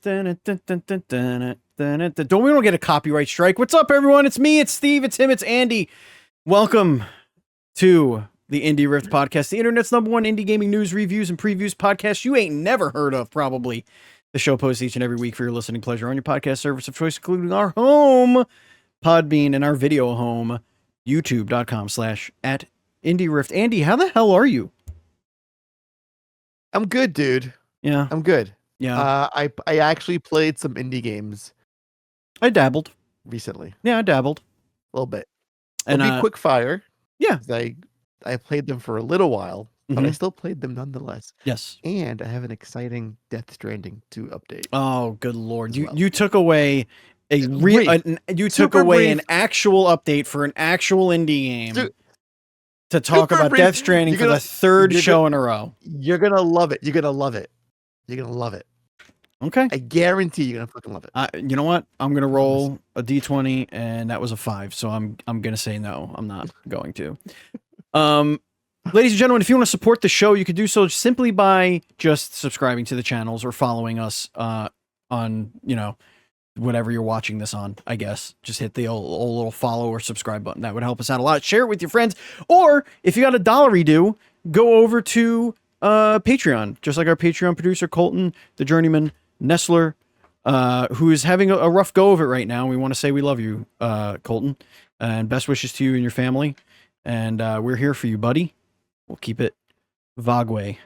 we don't get a copyright strike. What's up, everyone? It's me, it's Steve, it's him, it's Andy. Welcome to the indieRift podcast, the internet's #1 indie gaming news, reviews, and previews podcast you ain't never heard of, probably. The show posts each and every week for your listening pleasure on your podcast service of choice, including our home, Podbean, and our video home, youtube.com/@indieRift. Andy, how the hell are you? I'm good, dude. Yeah. I'm good. Yeah. I actually played some indie games I dabbled. recently. Yeah, I dabbled. A little bit. And It'll be quick fire. Yeah. I played them for a little while, but I still played them nonetheless. Yes. And I have an exciting Death Stranding 2 update. Oh, good lord. Well. You took away a real an actual update for an actual indie game to talk about brief. Death Stranding for the third show in a row. You're going to love it. You're going to love it. You're going to love it. Okay. I guarantee you're going to fucking love it. You know what? I'm going to roll a D20 and that was a 5. So I'm going to say no. I'm not going to. Ladies and gentlemen, if you want to support the show, you could do so simply by just subscribing to the channels or following us on, whatever you're watching this on, I guess. Just hit the old little follow or subscribe button. That would help us out a lot. Share it with your friends. Or if you got $1 due, go over to Patreon, just like our Patreon producer, Colton, the journeyman, Nestler, who is having a rough go of it right now. We want to say we love you, Colton, and best wishes to you and your family. And we're here for you, buddy. We'll keep it Vagway.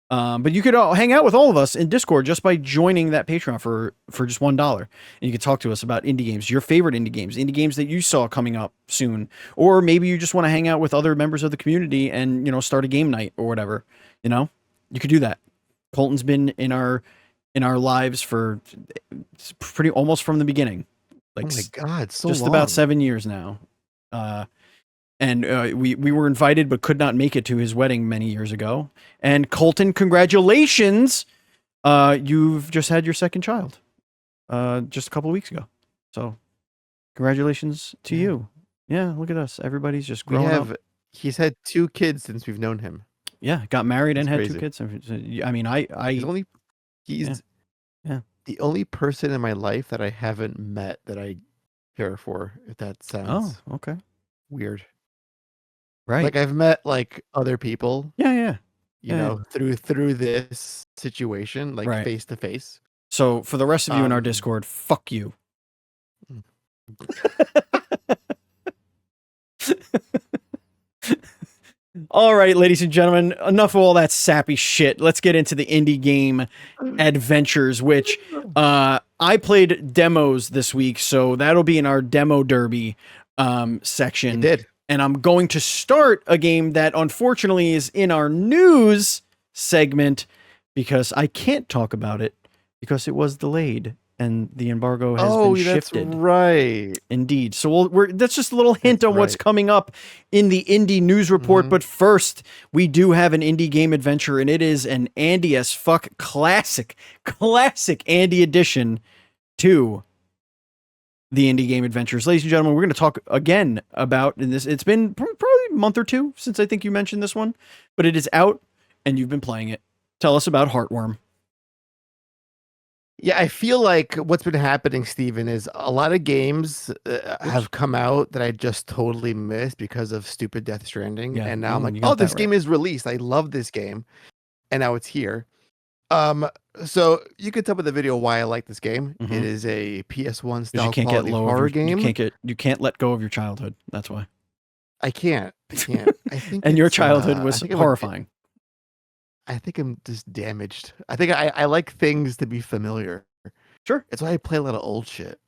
But you could hang out with all of us in Discord just by joining that Patreon for just $1. And you can talk to us about indie games, your favorite indie games that you saw coming up soon. Or maybe you just want to hang out with other members of the community and, start a game night or whatever. You could do that. Colton's been in our lives for pretty almost from the beginning. Like, oh my God, so just long. about 7 years now. And we were invited but could not make it to his wedding many years ago. And Colton, congratulations! You've just had your second child just a couple of weeks ago. So congratulations to you. Yeah, look at us. Everybody's just growing up. He's had 2 kids since we've known him. Yeah, got married and had crazy. 2 kids. I mean, He's the only person in my life that I haven't met that I care for, if that sounds okay. weird. Right. Like I've met other people. Yeah. Through this situation, face to face. So for the rest of you in our Discord, fuck you. All right, ladies and gentlemen, enough of all that sappy shit. Let's get into the indie game adventures, which I played demos this week, so that'll be in our demo derby section. I did. And I'm going to start a game that unfortunately is in our news segment because I can't talk about it because it was delayed and the embargo has been shifted. That's right. Indeed. So that's just a little hint on what's coming up in the indie news report. But first, we do have an indie game adventure, and it is an Andy as fuck classic Andy edition to the indie game adventures. Ladies and gentlemen, we're going to talk again about this. It's been probably a month or 2 since I think you mentioned this one, but it is out and you've been playing it. Tell us about Heartworm. Yeah, I feel like what's been happening, Steven, is a lot of games have come out that I just totally missed because of stupid Death Stranding. Yeah, and now I'm like, this game is released. I love this game. And now it's here. So you can tell by the video why I like this game. It is a PS1 style quality horror game. You can't let go of your childhood. That's why. I can't. I think and your childhood was horrifying. I think I'm just damaged. I think I like things to be familiar. Sure. It's why I play a lot of old shit.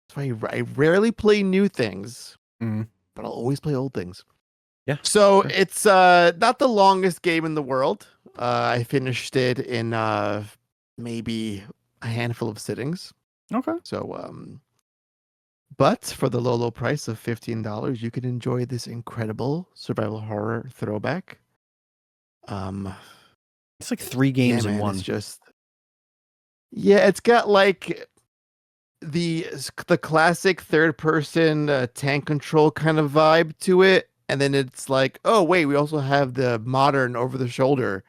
That's why I rarely play new things, but I'll always play old things. Yeah. So it's not the longest game in the world. I finished it in maybe a handful of sittings. Okay. So but for the low price of $15, you can enjoy this incredible survival horror throwback. It's like 3 games in one. It's just it's got like the classic third person tank control kind of vibe to it, and then it's like, oh wait, we also have the modern over the shoulder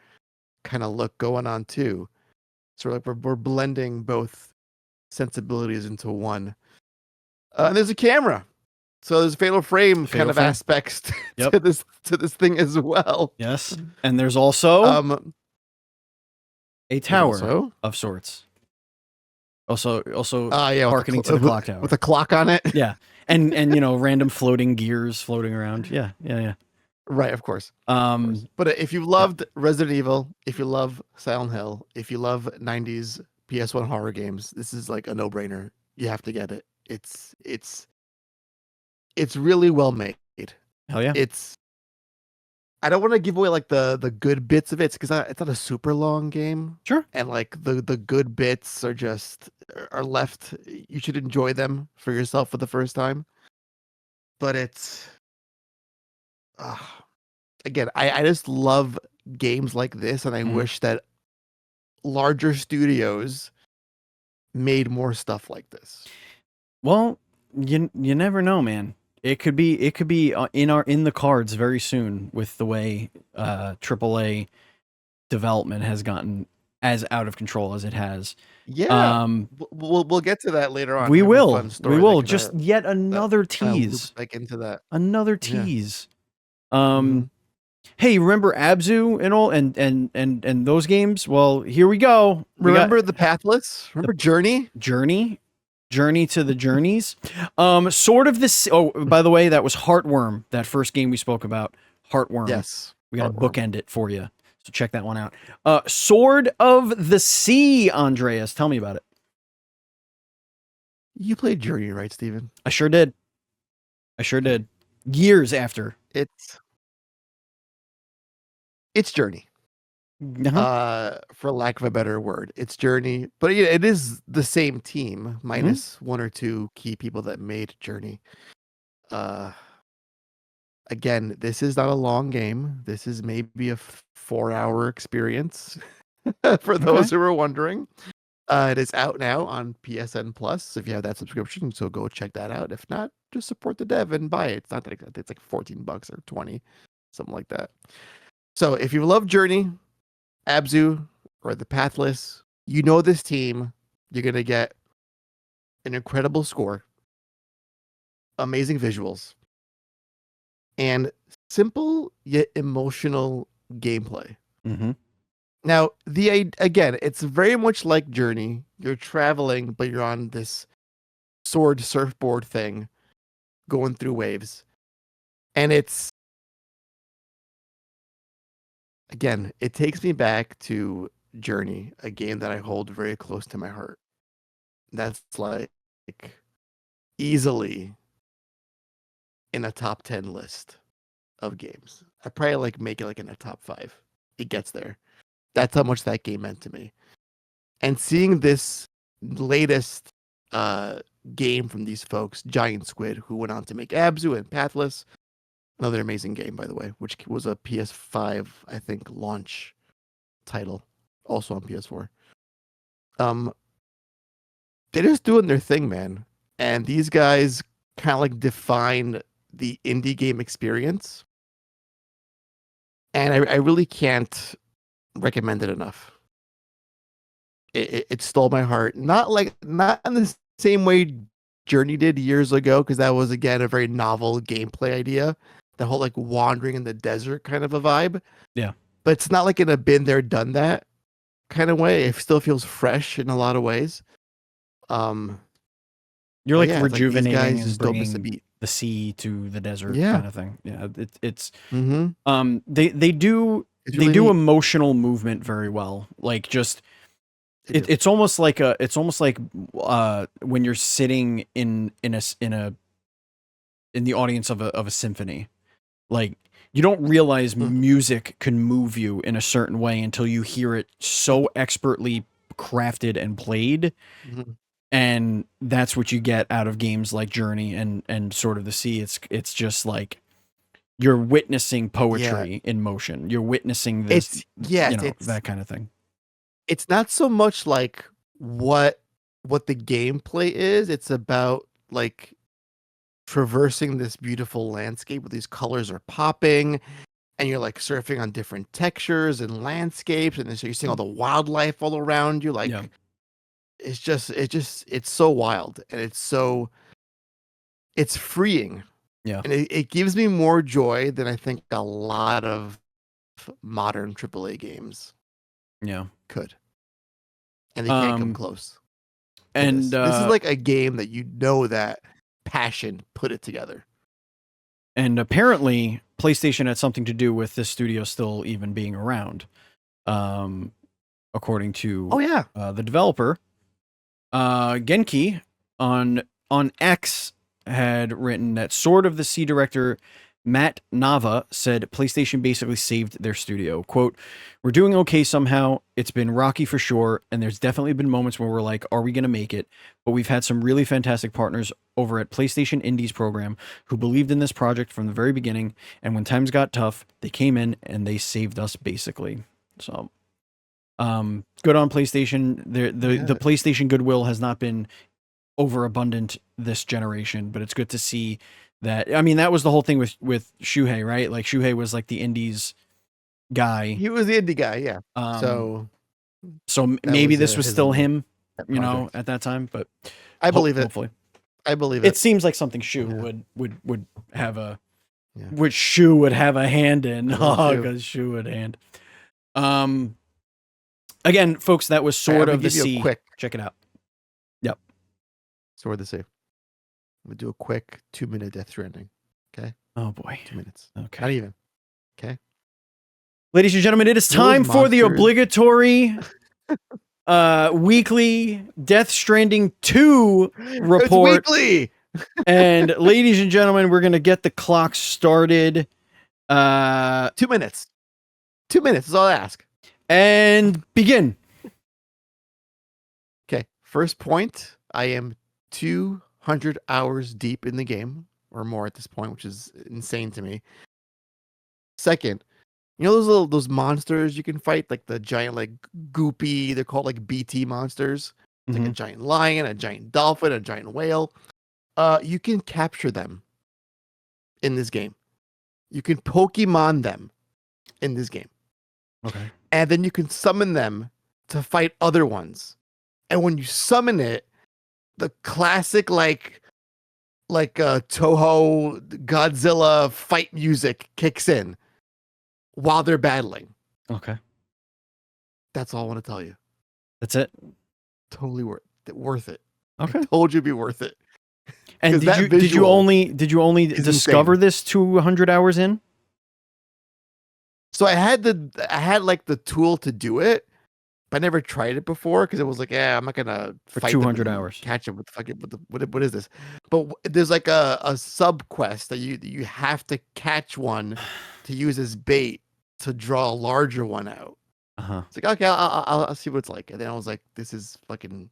kind of look going on too. So like we're blending both sensibilities into one. And there's a camera. So there's fatal frame kind of aspects to this thing as well. Yes. And there's also a tower of sorts. Also harkening to the clock tower. With a clock on it. Yeah. And random floating gears floating around. Yeah. Right, of course. But if you loved Resident Evil, if you love Silent Hill, if you love 90s PS1 horror games, this is like a no-brainer. You have to get it. It's really well made. Hell yeah. I don't want to give away like the good bits of it because it's not a super long game. Sure. And like the good bits are left. You should enjoy them for yourself for the first time. But it's again, I just love games like this, and I wish that larger studios made more stuff like this. Well, you never know, man. It could be in the cards very soon with the way AAA development has gotten as out of control as it has. Yeah, we'll get to that later on. We will. Just yet another tease. Back into that. Another tease. Yeah. Hey, remember Abzu and all and those games? Well, here we go. Remember the Pathless? Remember Journey? Journey to the Journeys. Sort of this. Oh, by the way, that was Heartworm. That first game we spoke about. Heartworm. Yes. We got to bookend it for you. So check that one out. Sword of the Sea, Andreas. Tell me about it. You played Journey, right, Steven? I sure did. Years after. It's Journey. For lack of a better word, it's Journey, but it is the same team minus one or two key people that made Journey. Again, this is not a long game. This is maybe a 4-hour experience for those who are wondering. It is out now on PSN Plus if you have that subscription, so go check that out. If not, just support the dev and buy it. It's not that it's like $14 or $20, something like that. So if you love Journey, Abzu, or the Pathless, you know this team. You're going to get an incredible score, amazing visuals, and simple yet emotional gameplay. Now, again, it's very much like Journey. You're traveling, but you're on this sword surfboard thing going through waves. And again, it takes me back to Journey, a game that I hold very close to my heart. That's like easily in a top 10 list of games. I probably like make it like in a top 5. It gets there. That's how much that game meant to me. And seeing this latest game from these folks, Giant Squid, who went on to make Abzu and Pathless, another amazing game, by the way, which was a PS5, I think, launch title, also on PS4. They're just doing their thing, man. And these guys kind of like define the indie game experience. And I really can't recommend it enough. It stole my heart. Not in the same way Journey did years ago, because that was, again, a very novel gameplay idea. The whole like wandering in the desert kind of a vibe. Yeah. But it's not like in a been there, done that kind of way. It still feels fresh in a lot of ways. You're like rejuvenating like and bringing the sea to the desert kind of thing. Yeah, it's they do emotional movement very well. Like just it's almost like when you're sitting in the audience of a symphony. Like you don't realize music can move you in a certain way until you hear it so expertly crafted and played. And that's what you get out of games like Journey and Sword of the Sea. It's just like you're witnessing poetry in motion. You're witnessing this, that kind of thing. It's not so much like what the gameplay is. It's about like traversing this beautiful landscape where these colors are popping and you're like surfing on different textures and landscapes, and so you're seeing all the wildlife all around you. Like, it's so wild, and it's freeing. Yeah. And it gives me more joy than I think a lot of modern AAA games could. And they can't come close. And this is like a game that that passion put it together. And apparently PlayStation had something to do with this studio still even being around. According to the developer, Genki on X had written that Sword of the Sea director Matt Nava said PlayStation basically saved their studio. Quote, "We're doing okay somehow. It's been rocky for sure, and there's definitely been moments where we're like, are we going to make it? But we've had some really fantastic partners over at PlayStation Indies program who believed in this project from the very beginning, and when times got tough, they came in and they saved us basically." So, good on PlayStation. The PlayStation goodwill has not been overabundant this generation, but it's good to see that. I mean, that was the whole thing with Shuhei, right? Like Shuhei was like the indies guy. He was the indie guy, yeah. So maybe this was still him, you know, at that time. But I believe it. Hopefully, I believe it. It seems like something Shu would have a, which Shu would have a hand in. Oh, because Shu would hand. Again, folks, that was Sword of the Sea. Check it out. Yep. Sword of the Sea. I'm gonna do a quick 2-minute Death Stranding. Okay. Oh boy. 2 minutes. Okay. Not even. Okay. Ladies and gentlemen, it is time for the obligatory weekly Death Stranding 2 report. It's weekly. And ladies and gentlemen, we're gonna get the clock started. 2 minutes. 2 minutes is all I ask. And begin. Okay. First point. I am 200 hours deep in the game, or more at this point, which is insane to me. Second, you know those monsters you can fight, like the giant, like goopy, they're called like BT monsters. It's like a giant lion, a giant dolphin, a giant whale. You can capture them in this game. You can Pokemon them in this game. Okay. And then you can summon them to fight other ones. And when you summon it, the classic like Toho Godzilla fight music kicks in while they're battling. Okay. That's all I want to tell you. That's it. Totally worth it. Okay. I told you it'd be worth it. And did you only discover this 200 hours in? So I had like the tool to do it, but I never tried it before because it was like, I'm not gonna fight 200 hours. Catch him with what is this? But there's like a sub quest that you have to catch one to use as bait to draw a larger one out. It's like, okay, I'll see what it's like. And then I was like, this is pretty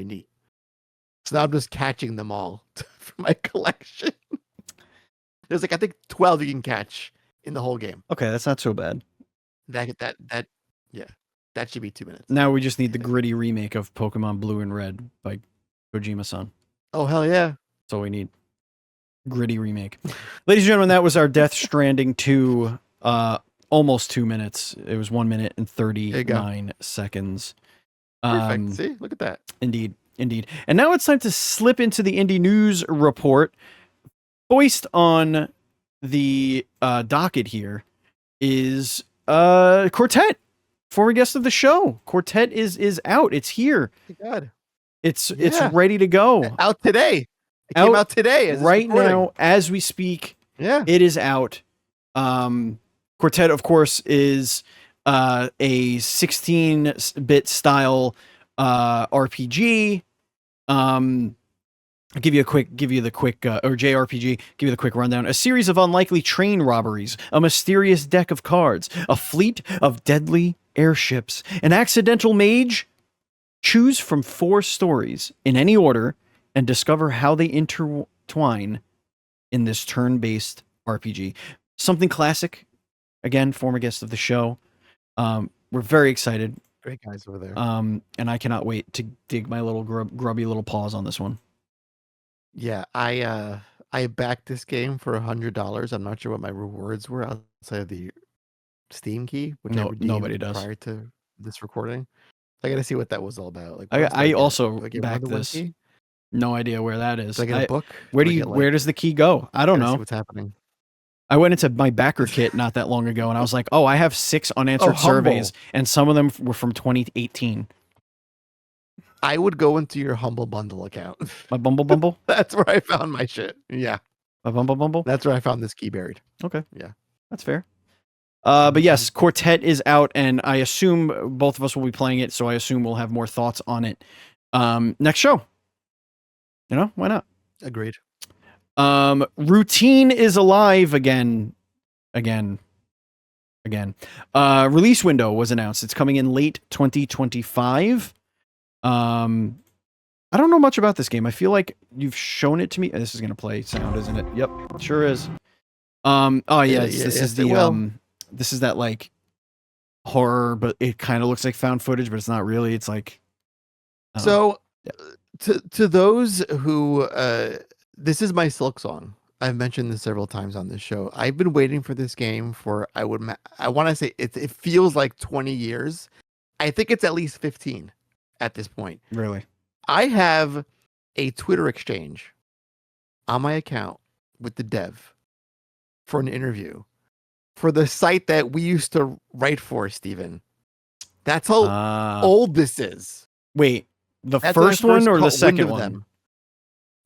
neat. So now I'm just catching them all for my collection. There's like, I think 12 you can catch in the whole game. Okay, that's not so bad. That should be 2 minutes. Now we just need the gritty remake of Pokemon Blue and Red by Kojima-san. Oh, hell yeah. That's all we need. Gritty remake. Ladies and gentlemen, that was our Death Stranding 2, almost 2 minutes. It was 1 minute and 39 seconds. Perfect. See? Look at that. Indeed. And now it's time to slip into the indie news report. Foist on the docket here is Quartet, former guest of the show. Quartet is out. It's here. Thank God. It's ready to go. Out today. It came out today. Right now, as we speak. Yeah. It is out. Quartet, of course, is a 16-bit style RPG. Give you the quick, or JRPG, give you the quick rundown. A series of unlikely train robberies, a mysterious deck of cards, a fleet of deadly airships, an accidental mage. Choose from 4 stories in any order and discover how they intertwine in this turn-based RPG. Something classic. Again, former guest of the show. We're very excited. Great guys over there. And I cannot wait to dig my little grubby little paws on this one. Yeah, I I backed this game for $100. I'm not sure what my rewards were outside of the Steam key, which I redeemed nobody does. prior to this recording. I got to see what that was all about. Like, I also do I get backed this. key? No idea where that is. Do I get a book? Where does the key go? I don't know. See what's happening. I went into my backer kit not that long ago, and I was like, oh, I have 6 unanswered surveys, and some of them were from 2018. I would go into your Humble Bundle account. My Bumble? That's where I found my shit. Yeah. My Bumble? That's where I found this key buried. Okay. Yeah. That's fair. But yes, Quartet is out, and I assume both of us will be playing it, so I assume we'll have more thoughts on it next show. You know, why not? Agreed. Routine is alive again. Release window was announced. It's coming in late 2025. I don't know much about this game. I feel like you've shown it to me. This is gonna play sound, isn't it? Yep, sure is. Oh yeah, this is the this is that like horror, but it kind of looks like found footage, but it's not really. It's like so. Yeah. To those who this is my Silksong. I've mentioned this several times on this show. I've been waiting for this game for I want to say it feels like 20 years. I think it's at least 15 at this point. Really? I have a Twitter exchange on my account with the dev for an interview for the site that we used to write for, Steven. That's how old this is. Wait, that's first one or the second one?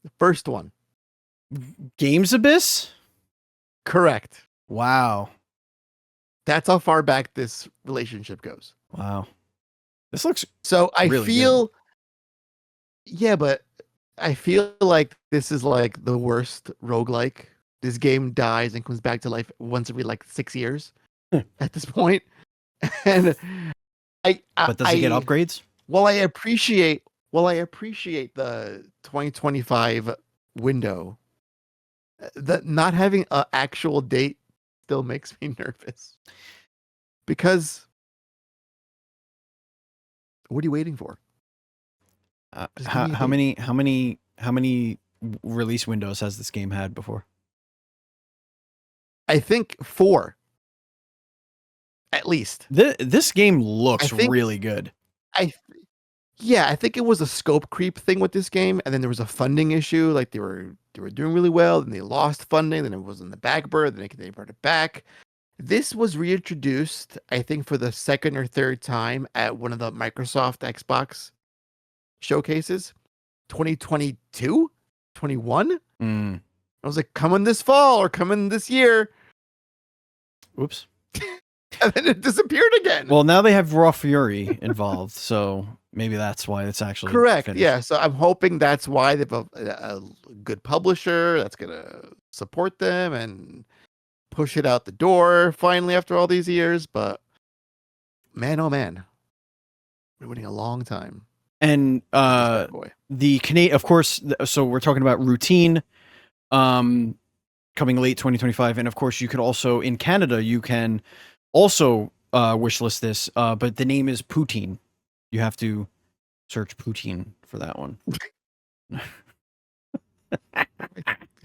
The first one. Games Abyss? Correct. Wow. That's how far back this relationship goes. Wow. This looks so I really feel good. Yeah, but I feel like this is like the worst roguelike. This game dies and comes back to life once every like 6 years at this point. And but does it get upgrades? Well, I appreciate the 2025 window. That not having an actual date still makes me nervous. Because what are you waiting for? How many release windows has this game had before? I think 4. At least. This game looks really good. I think it was a scope creep thing with this game, and then there was a funding issue. Like they were doing really well, then they lost funding, then it was in the back burner, then they brought it back. This was reintroduced, I think, for the second or third time at one of the Microsoft Xbox showcases, 2022, 21. I was like, coming this fall or coming this year. Oops. And then it disappeared again. Well, now they have Raw Fury involved, so maybe that's why it's actually correct. finished. Yeah, so I'm hoping that's why they've a good publisher that's gonna support them and push it out the door finally after all these years. But man, oh man, we're waiting a long time. And the Canadian, of course. So we're talking about Routine, coming late 2025, and of course you could also in Canada you can also wishlist this, but the name is Poutine. You have to search Poutine for that one. How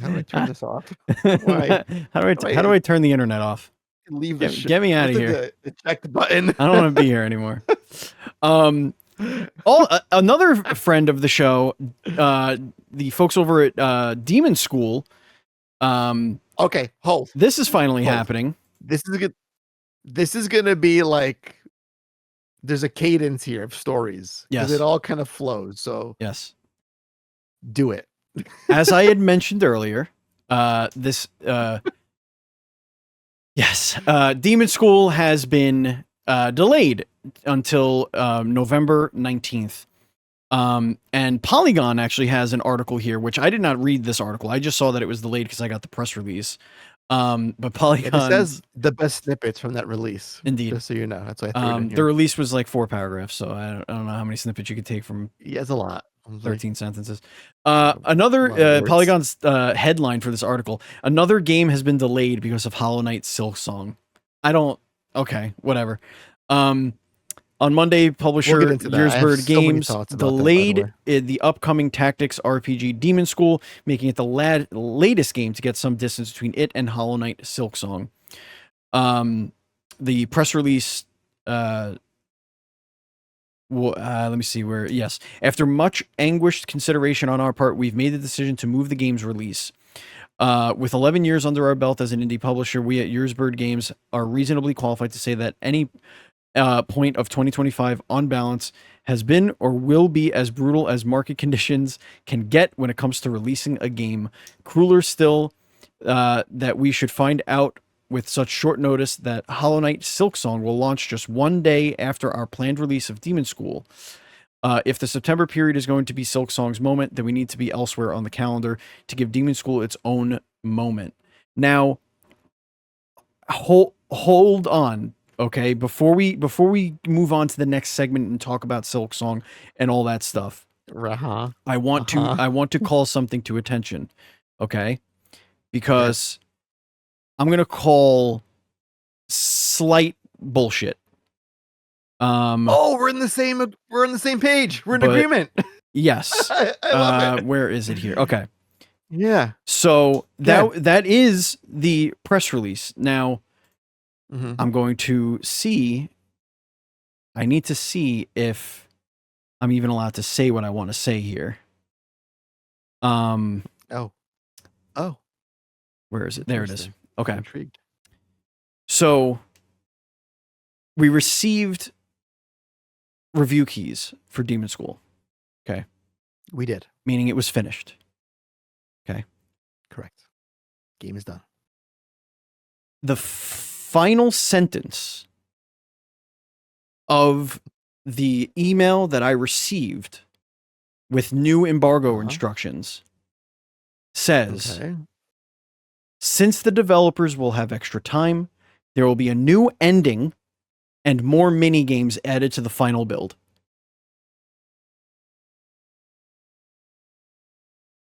do I turn this off? How do I turn the internet off? Leave this. Get me out of here. The check button. I don't want to be here anymore. Another friend of the show, the folks over at DEMONSCHOOL. Okay, hold. This is finally happening. This is gonna be like there's a cadence here of stories. Yes, it all kind of flows. So yes, do it. As I had mentioned earlier, yes, DEMONSCHOOL has been delayed until November 19th. And Polygon actually has an article here, which I did not read this article. I just saw that it was delayed because I got the press release. But Polygon says the best snippets from that release. Indeed. Just so you know. That's why I the release was like 4 paragraphs, so I don't know how many snippets you could take from. Yeah, it's a lot. 13 sentences. Another Polygon's headline for this article: another game has been delayed because of Hollow Knight Silksong. Okay, whatever. On Monday, publisher We'll get into that. I have Yearsbird so many Games thoughts about that, by the delayed way. the, the upcoming Tactics RPG Demon School, making it the latest game to get some distance between it and Hollow Knight Silksong. The press release, let me see where, yes. After much anguished consideration on our part, we've made the decision to move the game's release. With 11 years under our belt as an indie publisher, we at Yearsbird Games are reasonably qualified to say that any point of 2025 on balance has been or will be as brutal as market conditions can get when it comes to releasing a game. Crueler still that we should find out with such short notice that Hollow Knight Silksong will launch just one day after our planned release of Demon School. If the September period is going to be Silksong's moment, then we need to be elsewhere on the calendar to give Demon School its own moment. Now, hold on. Okay, before we move on to the next segment and talk about Silksong and all that stuff, I want to call something to attention. Okay, because I'm gonna call slight bullshit. We're in the same page. We're in agreement. Yes. I love it. Where is it here? Okay. Yeah. So that is the press release. Now. I'm going to see. I need to see if I'm even allowed to say what I want to say here. Oh. Where is it? There it is. Okay. I'm intrigued. So we received review keys for Demon School. Okay. We did. Meaning it was finished. Okay. Correct. Game is done. The final sentence of the email that I received with new embargo instructions says, since the developers will have extra time, there will be a new ending and more mini games added to the final build.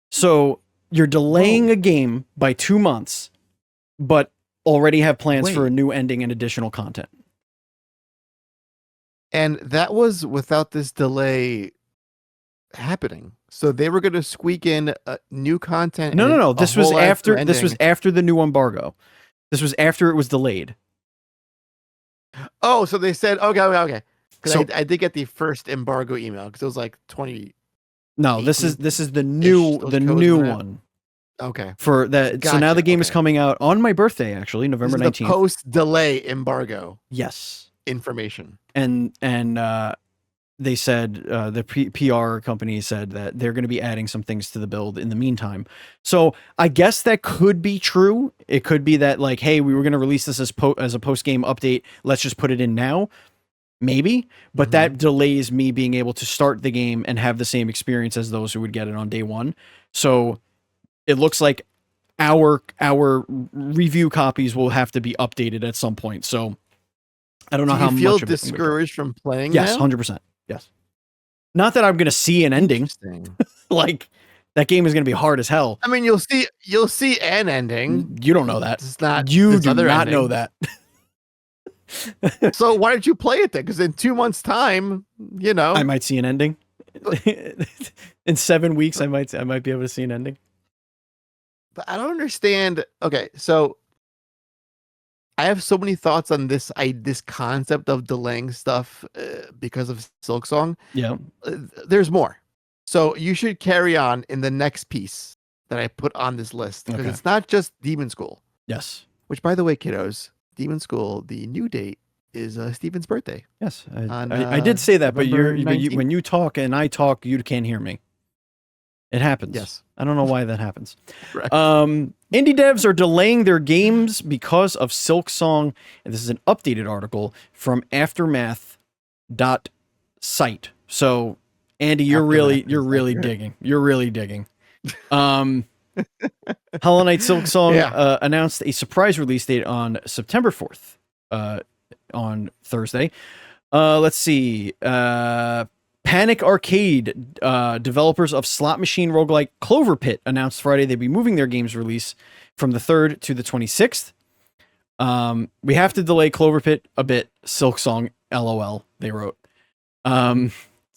So you're delaying a game by 2 months, but already have plans for a new ending and additional content. And that was without this delay happening. So they were going to squeak in new content. No. This was after. This was after the new embargo. This was after it was delayed. Oh, so they said okay. So I did get the first embargo email because it was like 20. No, this is the new one. Okay. For that, gotcha. So now the game is coming out on my birthday, actually, November 19th. Post delay embargo. Yes. Information. And they said the PR company said that they're going to be adding some things to the build in the meantime. So I guess that could be true. It could be that like, hey, we were going to release this as a post game update. Let's just put it in now. Maybe, but that delays me being able to start the game and have the same experience as those who would get it on day one. So it looks like our review copies will have to be updated at some point. So I don't know how much. Do you feel discouraged from playing? Yes, 100%. Yes. Not that I'm going to see an ending. Like that game is going to be hard as hell. I mean, you'll see an ending. You don't know that. It's not. You do not know that. So why don't you play it then? Because in 2 months' time, I might see an ending. In 7 weeks, I might be able to see an ending. But I don't understand. Okay, so I have so many thoughts on this concept of delaying stuff because of Silksong. Yeah, there's more. So you should carry on in the next piece that I put on this list because it's not just Demon School. Yes. Which, by the way, kiddos, Demon School, the new date is Steven's birthday. Yes, I did say that, but when you talk and I talk, you can't hear me. It happens. Yes. I don't know why that happens. Right. Indie devs are delaying their games because of Silksong, and this is an updated article from aftermath.site. So, Andy, you're really digging. You're really digging. Hollow Knight Silksong announced a surprise release date on September 4th, on Thursday. Let's see. Panic Arcade, developers of slot machine roguelike Clover Pit, announced Friday they'd be moving their game's release from the 3rd to the 26th. We have to delay Clover Pit a bit. Silksong LOL, they wrote. So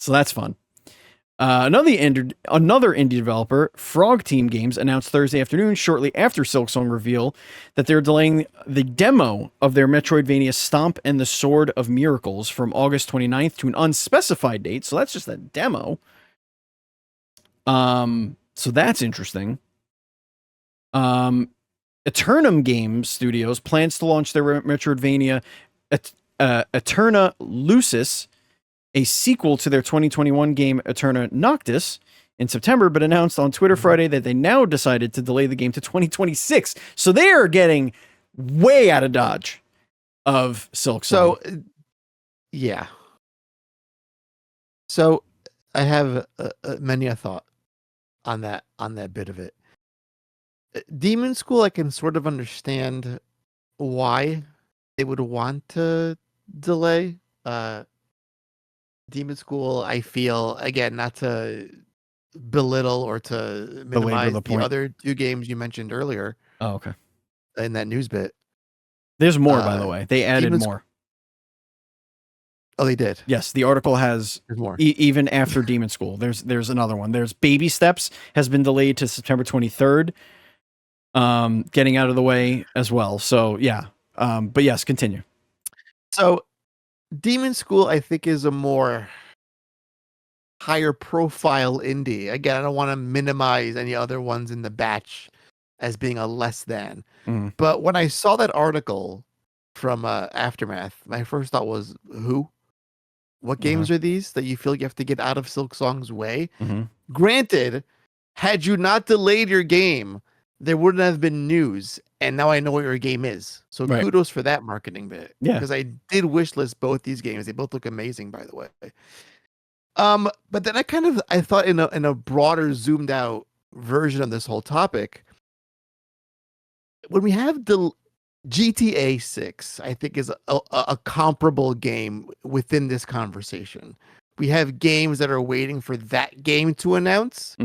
that's fun. Another indie developer, Frog Team Games, announced Thursday afternoon, shortly after Silksong reveal, that they're delaying the demo of their Metroidvania Stomp and the Sword of Miracles from August 29th to an unspecified date. So that's just a demo. So that's interesting. Eternum Games Studios plans to launch their Metroidvania Eterna Lucis, a sequel to their 2021 game Eterna Noctis, in September, but announced on Twitter Friday that they now decided to delay the game to 2026. So they are getting way out of dodge of Silksong. So, yeah. So I have many a thought on that bit of it. Demon School, I can sort of understand why they would want to delay. Demon School, I feel, again, not to belittle or to minimize the other two games you mentioned earlier. Oh, okay. In that news bit. There's more, by the way. They added more. Oh, they did? Yes, the article has more. Even after Demon School. There's another one. There's Baby Steps has been delayed to September 23rd. Getting out of the way as well. So, yeah. But yes, continue. So, Demon School, I think, is a more higher profile indie. Again, I don't want to minimize any other ones in the batch as being a less than. But when I saw that article from Aftermath, my first thought was, who? What games are these that you feel you have to get out of Silksong's way? Granted, had you not delayed your game, there wouldn't have been news, and now I know what your game is. So kudos for that marketing bit. Yeah. Because I did wishlist both these games. They both look amazing, by the way. But then I thought in a broader, zoomed out version of this whole topic, when we have the GTA 6, I think is a comparable game within this conversation. We have games that are waiting for that game to announce.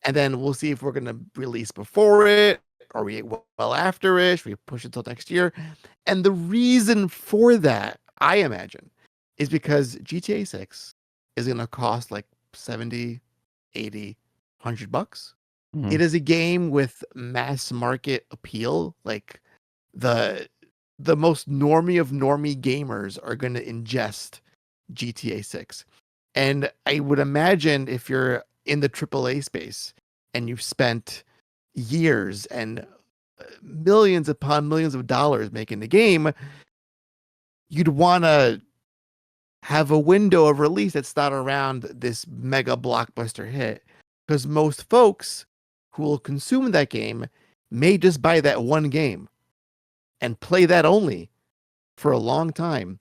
And then we'll see if we're going to release before it or we well after it. Should we push it till next year? And the reason for that, I imagine, is because GTA 6 is going to cost like 70, 80, $100. It is a game with mass market appeal. Like the most normie of normie gamers are going to ingest GTA 6. And I would imagine if you're in the AAA space and you've spent years and millions upon millions of dollars making the game, you'd want to have a window of release that's not around this mega blockbuster hit, because most folks who will consume that game may just buy that one game and play that only for a long time.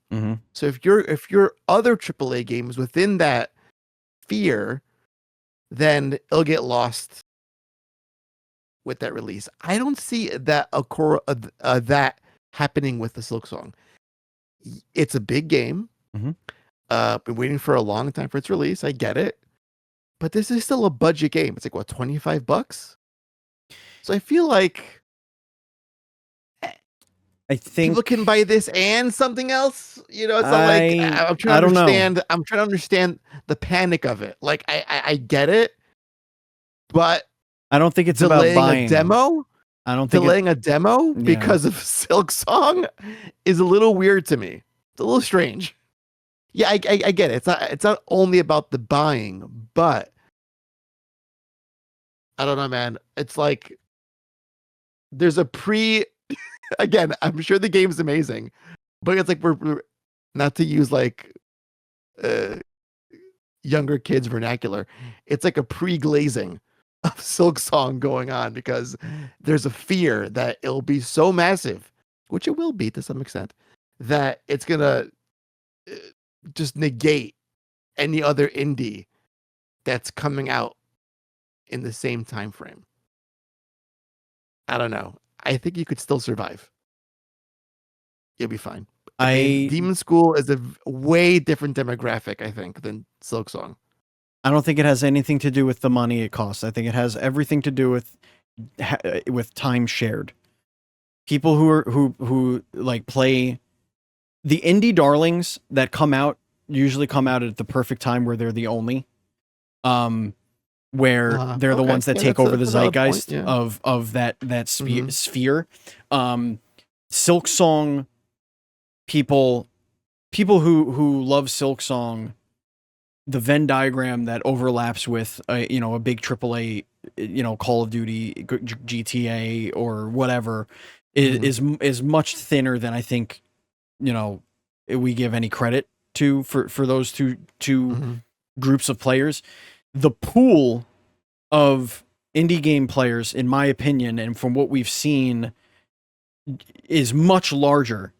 So if your other AAA games within that sphere, then it'll get lost with that release. I don't see that that happening with the Silksong. It's a big game. Been waiting for a long time for its release. I get it, but this is still a budget game. It's like what, $25? So I feel like I think people can buy this and something else. You know, it's not like I'm trying to understand. I'm trying to understand the panic of it. Like I get it, but I don't think it's about buying a demo. I don't think delaying a demo because of Silksong is a little weird to me. It's a little strange. Yeah, I get it. It's not only about the buying, but I don't know, man. It's like there's a again, I'm sure the game's amazing, but it's like we're not to use like younger kids vernacular. It's like a pre-glazing of Silksong going on because there's a fear that it'll be so massive, which it will be to some extent, that it's gonna just negate any other indie that's coming out in the same time frame. I don't know. I think you could still survive. You'll be fine. I mean, Demon School is a way different demographic, I think, than Silksong. I don't think it has anything to do with the money it costs. I think it has everything to do with time shared. People who like play the indie darlings that come out usually come out at the perfect time where they're the only, where they're the ones that take over the zeitgeist of that sphere. Silksong people who love Silksong, the Venn diagram that overlaps with a big AAA, Call of Duty, GTA, or whatever is much thinner than I think we give any credit to for those two groups of players. The pool of indie game players, in my opinion, and from what we've seen, is much larger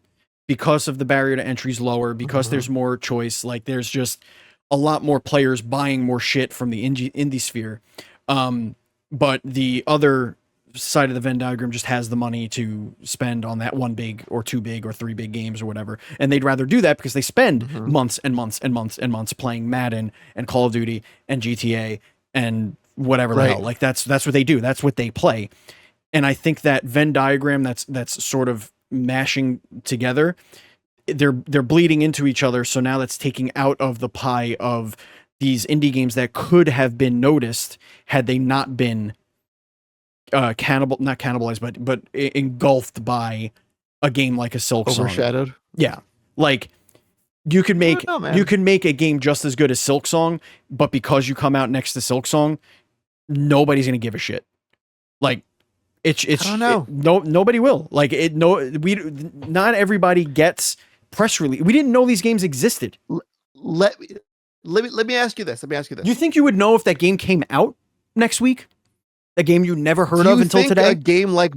because of the barrier to entry is lower, because there's more choice. Like, there's just a lot more players buying more shit from the indie sphere. But the other side of the Venn diagram just has the money to spend on that one big or two big or three big games or whatever. And they'd rather do that because they spend months and months and months and months playing Madden and Call of Duty and GTA and whatever the hell. Like, that's what they do. That's what they play. And I think that Venn diagram that's sort of mashing together, they're bleeding into each other. So now that's taking out of the pie of these indie games that could have been noticed had they not been not cannibalized, but engulfed by a game like a Silksong. Overshadowed. Yeah. Like, you could make a game just as good as Silksong, but because you come out next to Silksong, nobody's going to give a shit. Like, I don't know. Nobody will. Like, not everybody gets press release. We didn't know these games existed. Let me ask you this. You think you would know if that game came out next week? A game you never heard of until today? A game like,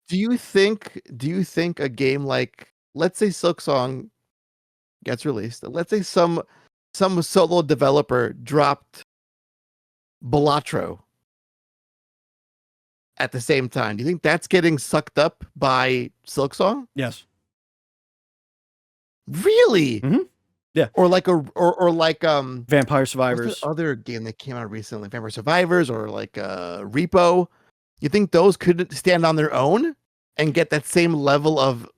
do you think a game like, let's say Silksong gets released. Let's say some solo developer dropped Balatro at the same time. Do you think that's getting sucked up by Silksong? Yes. Really? Mm-hmm. Yeah. Or like Vampire Survivors. What's the other game that came out recently? Vampire Survivors, or like Repo. You think those could stand on their own and get that same level of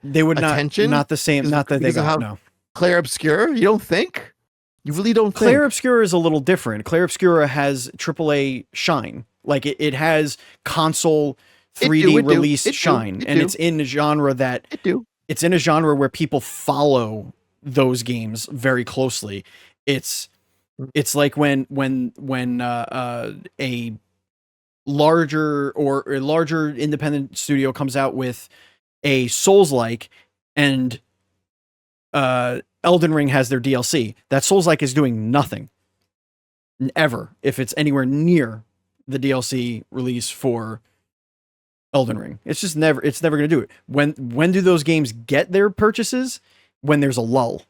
they would attention? Not the same. Not that they got. No. Clair Obscur. You don't think? You really don't think? Clair Obscur is a little different. Clair Obscur has AAA shine. Like, it has console 3D release shine, and it's in a genre that it's in a genre where people follow those games very closely. It's like when a larger independent studio comes out with a Souls-like, and Elden Ring has their DLC. That Souls-like is doing nothing ever if it's anywhere near the DLC release for Elden Ring. It's never going to do it. When do those games get their purchases? When there's a lull.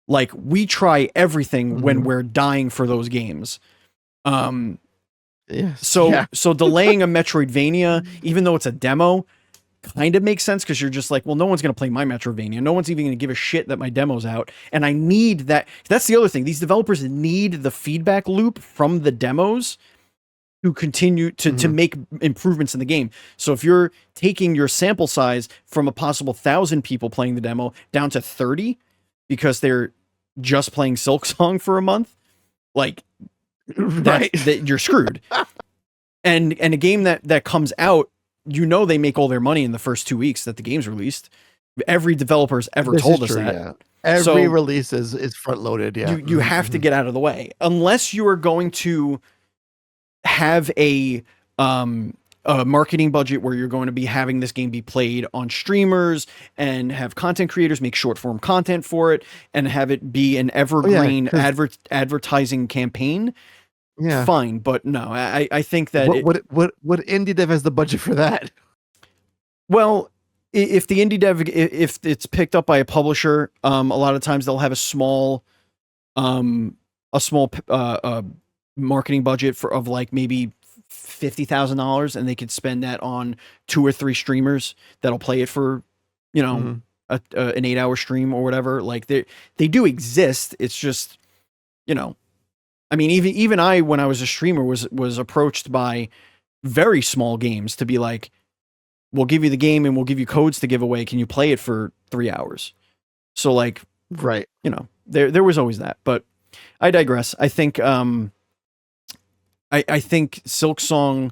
Like, we try everything when we're dying for those games. So delaying a Metroidvania, even though it's a demo, kind of makes sense, because you're just like, well, no one's going to play my Metroidvania. No one's even going to give a shit that my demo's out. And I need that. That's the other thing. These developers need the feedback loop from the demos to continue to make improvements in the game. So if you're taking your sample size from a possible 1,000 people playing the demo down to 30 because they're just playing Silksong for a month, like, that you're screwed. and a game that comes out, they make all their money in the first 2 weeks that the game's released. Every developer's ever told us that. Yeah. Every release is front loaded. Yeah. You have to get out of the way, unless you are going to have a marketing budget where you're going to be having this game be played on streamers and have content creators make short form content for it and have it be an evergreen advertising campaign. Yeah, fine, but no, I think that what indie dev has the budget for that? Well, if the indie dev, if it's picked up by a publisher, a lot of times they'll have a small marketing budget of like maybe $50,000, and they could spend that on 2 or 3 streamers that'll play it for, an 8-hour stream or whatever. Like, they do exist. It's just, I mean, even I, when I was a streamer, was approached by very small games to be like, we'll give you the game and we'll give you codes to give away. Can you play it for 3 hours? So like, right. You know, there was always that, but I digress. I think, I think Silksong,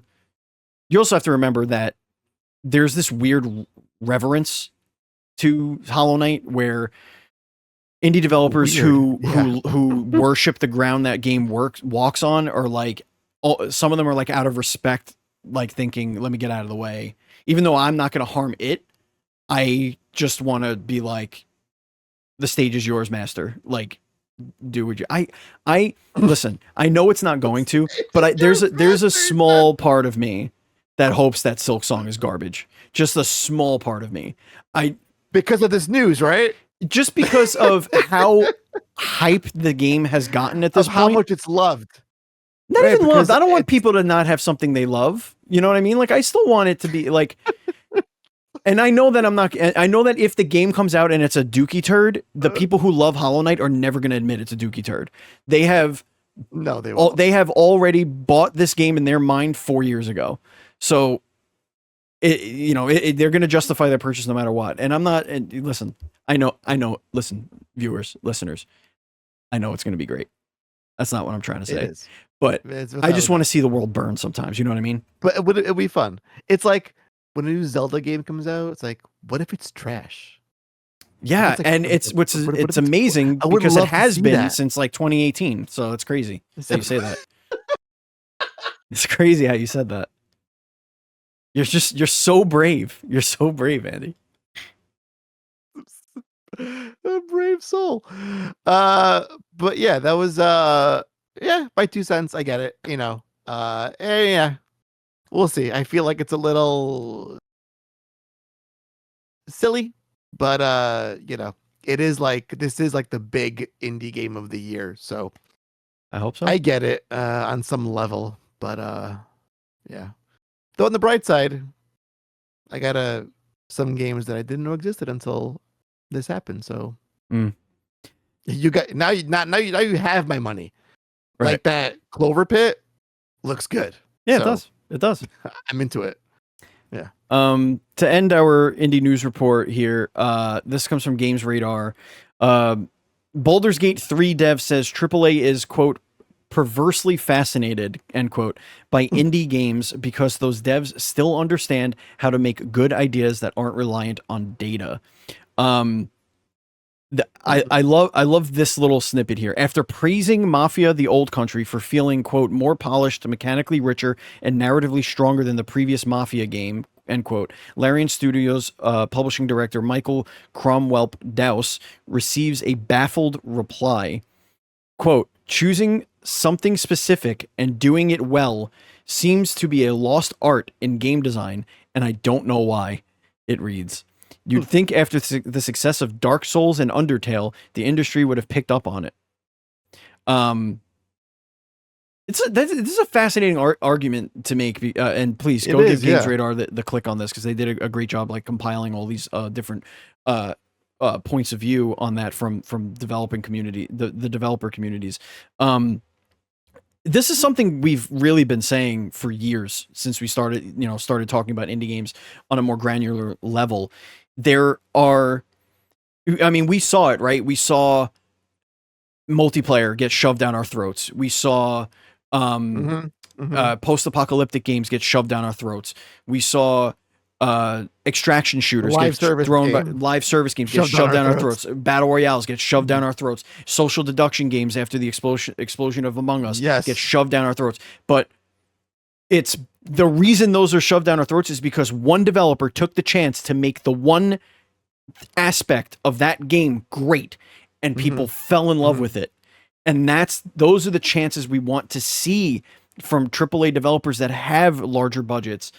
you also have to remember that there's this weird reverence to Hollow Knight where indie developers who worship the ground that game walks on are like, some of them are like out of respect, like thinking, let me get out of the way. Even though I'm not going to harm it, I just want to be like, the stage is yours, master. Like, do what you, I listen, I know it's not going to, but there's a small part of me that hopes that Silksong is garbage. Just a small part of me. Because of this news, right? Just because of how hyped the game has gotten at this point. How much it's loved. Not even loved. I don't want people to not have something they love. You know what I mean? Like, I still want it to be like, and I know that I know that if the game comes out and it's a dookie turd, the people who love Hollow Knight are never going to admit it's a dookie turd. They have already bought this game in their mind 4 years ago. So, they're going to justify their purchase no matter what. And I'm not, and listen, I know, listen, listeners, I know it's going to be great. That's not what I'm trying to say. But I just want to see the world burn sometimes. You know what I mean? But it'll be fun. It's like when a new Zelda game comes out, it's like, what if it's trash? Yeah, it's amazing because it has been since like 2018. So it's crazy that you say that. It's crazy how you said that. You're so brave. You're so brave, Andy. A brave soul. But yeah, that was my 2 cents. I get it. Yeah. We'll see. I feel like it's a little silly, but it is like, this is like the big indie game of the year. So I hope so. I get it on some level, but yeah. Though on the bright side, I got some games that I didn't know existed until this happened. So you got now you have my money. Right. Like that Clover Pit looks good. Yeah, it does. I'm into it. Yeah. To end our indie news report here, this comes from Games Radar. Baldur's Gate 3 dev says AAA is, quote, perversely fascinated, end quote, by indie games because those devs still understand how to make good ideas that aren't reliant on data. I love this little snippet here. After praising Mafia: The Old Country for feeling, quote, more polished, mechanically richer, and narratively stronger than the previous Mafia game, end quote, Larian Studios publishing director Michael Cromwell-Dowse receives a baffled reply. Quote, choosing something specific and doing it well seems to be a lost art in game design, and I don't know why, it reads. You'd think after the success of Dark Souls and Undertale, the industry would have picked up on it. This is a fascinating argument to make, and please go give Games Radar the click on this because they did a great job like compiling all these different points of view on that from developing community, the developer communities. This is something we've really been saying for years since we started talking about indie games on a more granular level. We saw it, right? We saw multiplayer get shoved down our throats. We saw post-apocalyptic games get shoved down our throats. We saw extraction shooters live service games get shoved down our throats. Battle royales get shoved down our throats. Social deduction games after the explosion of Among Us get shoved down our throats. But it's the reason those are shoved down our throats is because one developer took the chance to make the one aspect of that game great, and people fell in love with it. And those are the chances we want to see from AAA developers that have larger budgets,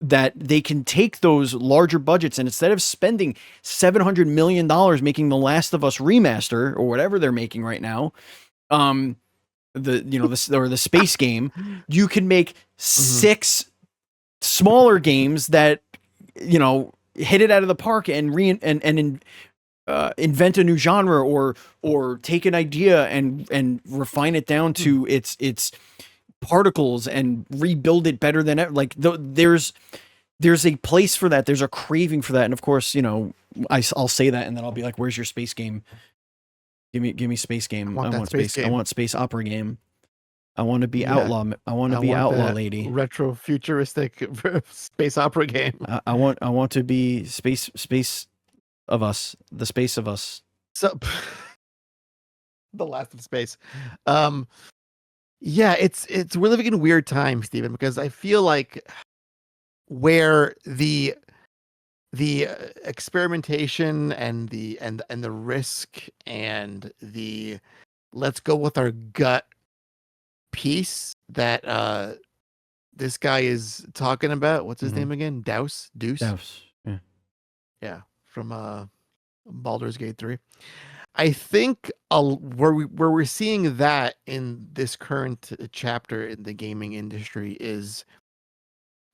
that they can take those larger budgets and instead of spending $700 million making The Last of Us remaster or whatever they're making right now, the space game, you can make 6 smaller games that, hit it out of the park and invent a new genre or take an idea and refine it down to its particles and rebuild it better than ever. Like there's there's a place for that. There's a craving for that. And of course, you know, I'll say that and then I'll be like, where's your space game? Give me space game. I want space. I want space opera game. I want to be outlaw. I want to be outlaw lady. Retro futuristic space opera game. I want to be space of us. The space of us. So the last of space. Yeah, we're living in weird times, Stephen, because I feel like where the experimentation and the risk and the let's go with our gut piece that this guy is talking about. What's his name again? Deuce. Yeah, from Baldur's Gate 3. I think where we're seeing that in this current chapter in the gaming industry is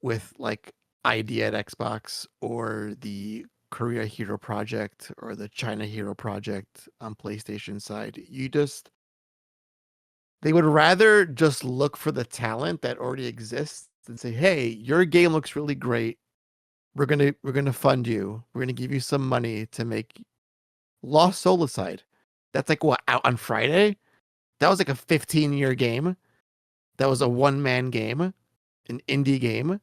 with like ID at Xbox or the Korea Hero Project or the China Hero Project on PlayStation side. They would rather just look for the talent that already exists and say, "Hey, your game looks really great. We're gonna fund you. We're gonna give you some money to make Lost Solicide." That's like what, out on Friday? That was like a 15-year game. That was a one-man game, an indie game.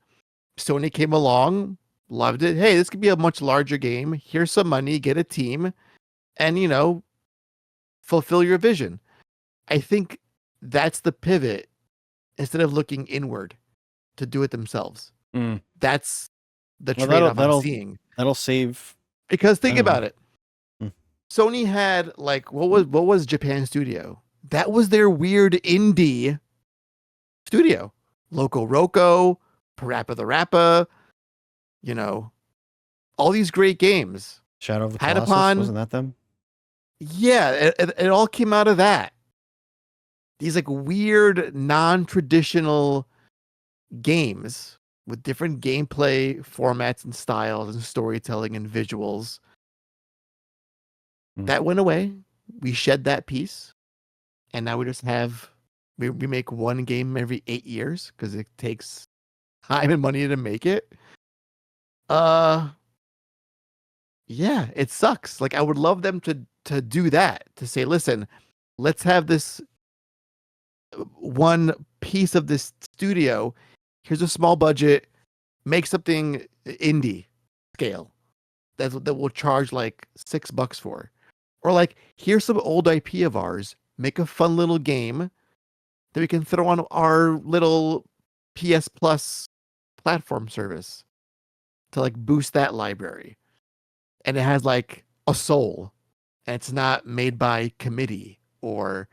Sony came along, loved it. Hey, this could be a much larger game. Here's some money, get a team, and you know, fulfill your vision. I think that's the pivot instead of looking inward to do it themselves. That's the trade-off I'm seeing. That'll save. Because think about it. Sony had like what was Japan Studio? That was their weird indie studio. Loco Roco, Parappa the Rappa, you know, all these great games. Shadow of the Colossus, wasn't that them? Yeah, it all came out of that. These like weird, non-traditional games with different gameplay formats and styles and storytelling and visuals. That went away. We shed that piece. And now we just we make one game every 8 years because it takes time and money to make it. Yeah, it sucks. Like I would love them to do that, to say, listen, let's have this one piece of this studio. Here's a small budget, make something indie scale that we'll charge like $6 for. Or like, here's some old IP of ours, make a fun little game that we can throw on our little PS Plus platform service to like boost that library. And it has like a soul, and it's not made by committee or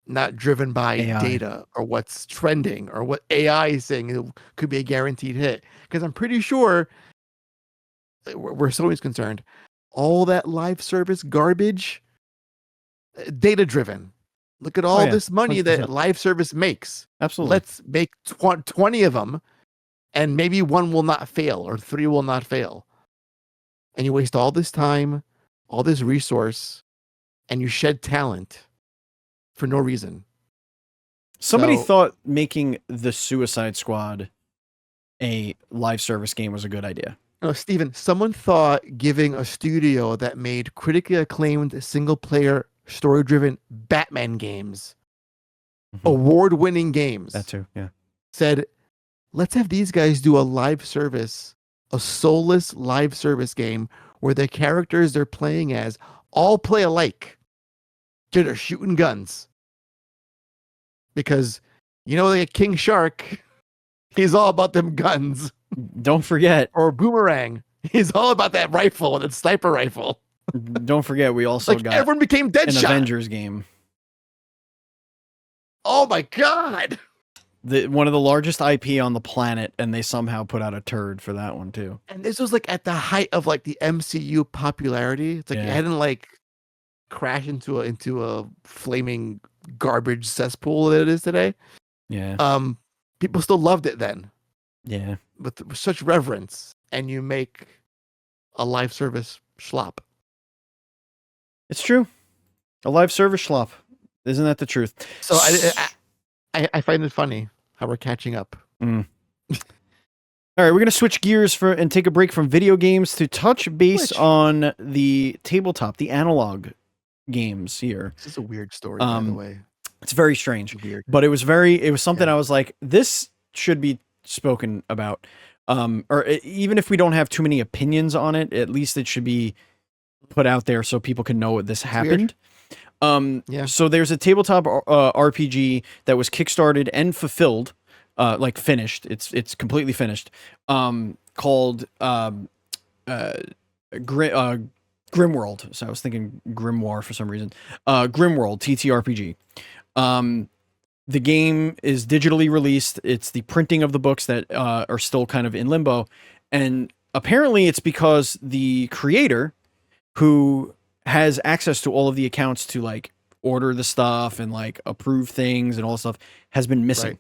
not driven by AI. Data or what's trending or what AI is saying it could be a guaranteed hit. Because I'm pretty sure, where Sony's concerned, all that live service garbage, data driven. Look at all this money 100%. That live service makes. Absolutely. Let's make 20 of them, and maybe one will not fail or 3 will not fail. And you waste all this time, all this resource, and you shed talent for no reason. Somebody thought making the Suicide Squad a live service game was a good idea. No, Steven, someone thought giving a studio that made critically acclaimed single-player story-driven Batman games, award-winning games. That too, yeah. Said, let's have these guys do a live service, a soulless live service game where the characters they're playing as all play alike. They're shooting guns. Because, you know, like King Shark, he's all about them guns. Don't forget. Or Boomerang, he's all about that rifle and that sniper rifle. Don't forget, we also got everyone became Deadshot. An Avengers game. Oh my god! One of the largest IP on the planet, and they somehow put out a turd for that one too. And this was like at the height of like the MCU popularity. It's like it hadn't like crashed into a flaming garbage cesspool that it is today. Yeah. People still loved it then. Yeah. With such reverence, and you make a live service schlop. It's true. A live service schlop. Isn't that the truth? So I find it funny how we're catching up. All All right, we're gonna switch gears and take a break from video games to touch base on the tabletop, the analog games here. This is a weird story, by the way. It's very strange, weird, but it was something I was like, this should be spoken about. Or even if we don't have too many opinions on it, at least it should be put out there so people can know what this happened. So there's a tabletop RPG that was kickstarted and fulfilled, like finished. It's completely finished. Called Grimworld. So I was thinking Grimoire for some reason. Grimworld TTRPG. The game is digitally released. It's the printing of the books that are still kind of in limbo, and apparently it's because the creator, who has access to all of the accounts to like order the stuff and like approve things and all this stuff, has been missing.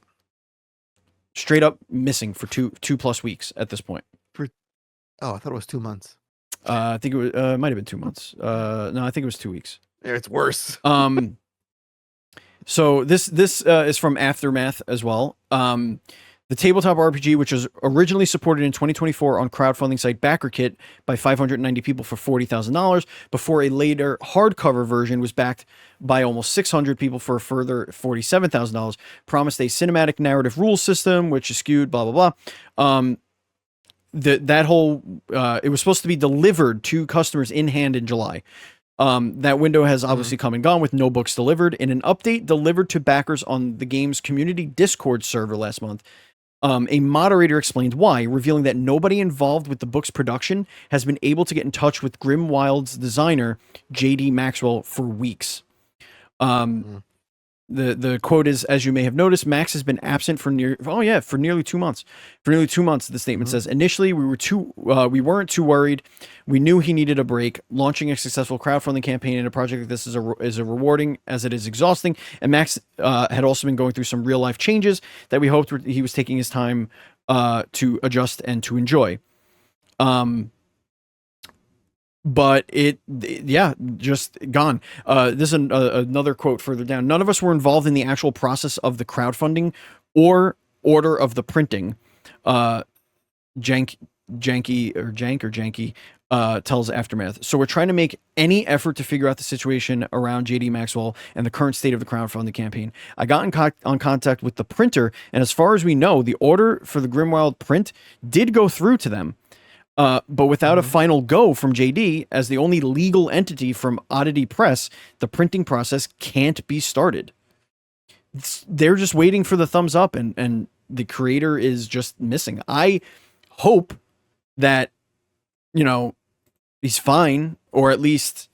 Straight up missing for two plus weeks at this point. I thought it was 2 months. I think it was might have been 2 months. No, I think it was 2 weeks. Yeah, it's worse. So this is from Aftermath as well. The tabletop RPG, which was originally supported in 2024 on crowdfunding site BackerKit by 590 people for $40,000, before a later hardcover version was backed by almost 600 people for a further $47,000, promised a cinematic narrative rules system, which is skewed, blah, blah, blah. That whole, it was supposed to be delivered to customers in hand in July. That window has obviously come and gone with no books delivered. In an update delivered to backers on the game's community Discord server last month, a moderator explained why, revealing that nobody involved with the book's production has been able to get in touch with Grimwild's designer, J.D. Maxwell, for weeks. The quote is, as you may have noticed, Max has been absent for nearly 2 months. For nearly 2 months, the statement says. Initially, we weren't too worried. We knew he needed a break. Launching a successful crowdfunding campaign in a project like this is a rewarding as it is exhausting. And Max had also been going through some real life changes that we hoped he was taking his time to adjust and to enjoy. But just gone. This is another quote further down. None of us were involved in the actual process of the crowdfunding or order of the printing. Janky tells Aftermath. So we're trying to make any effort to figure out the situation around JD Maxwell and the current state of the crowdfunding campaign. I got in contact with the printer, and as far as we know, the order for the Grimwild print did go through to them. But without a final go from JD, as the only legal entity from Oddity Press, the printing process can't be started. They're just waiting for the thumbs up, and the creator is just missing. I hope that, he's fine, or at least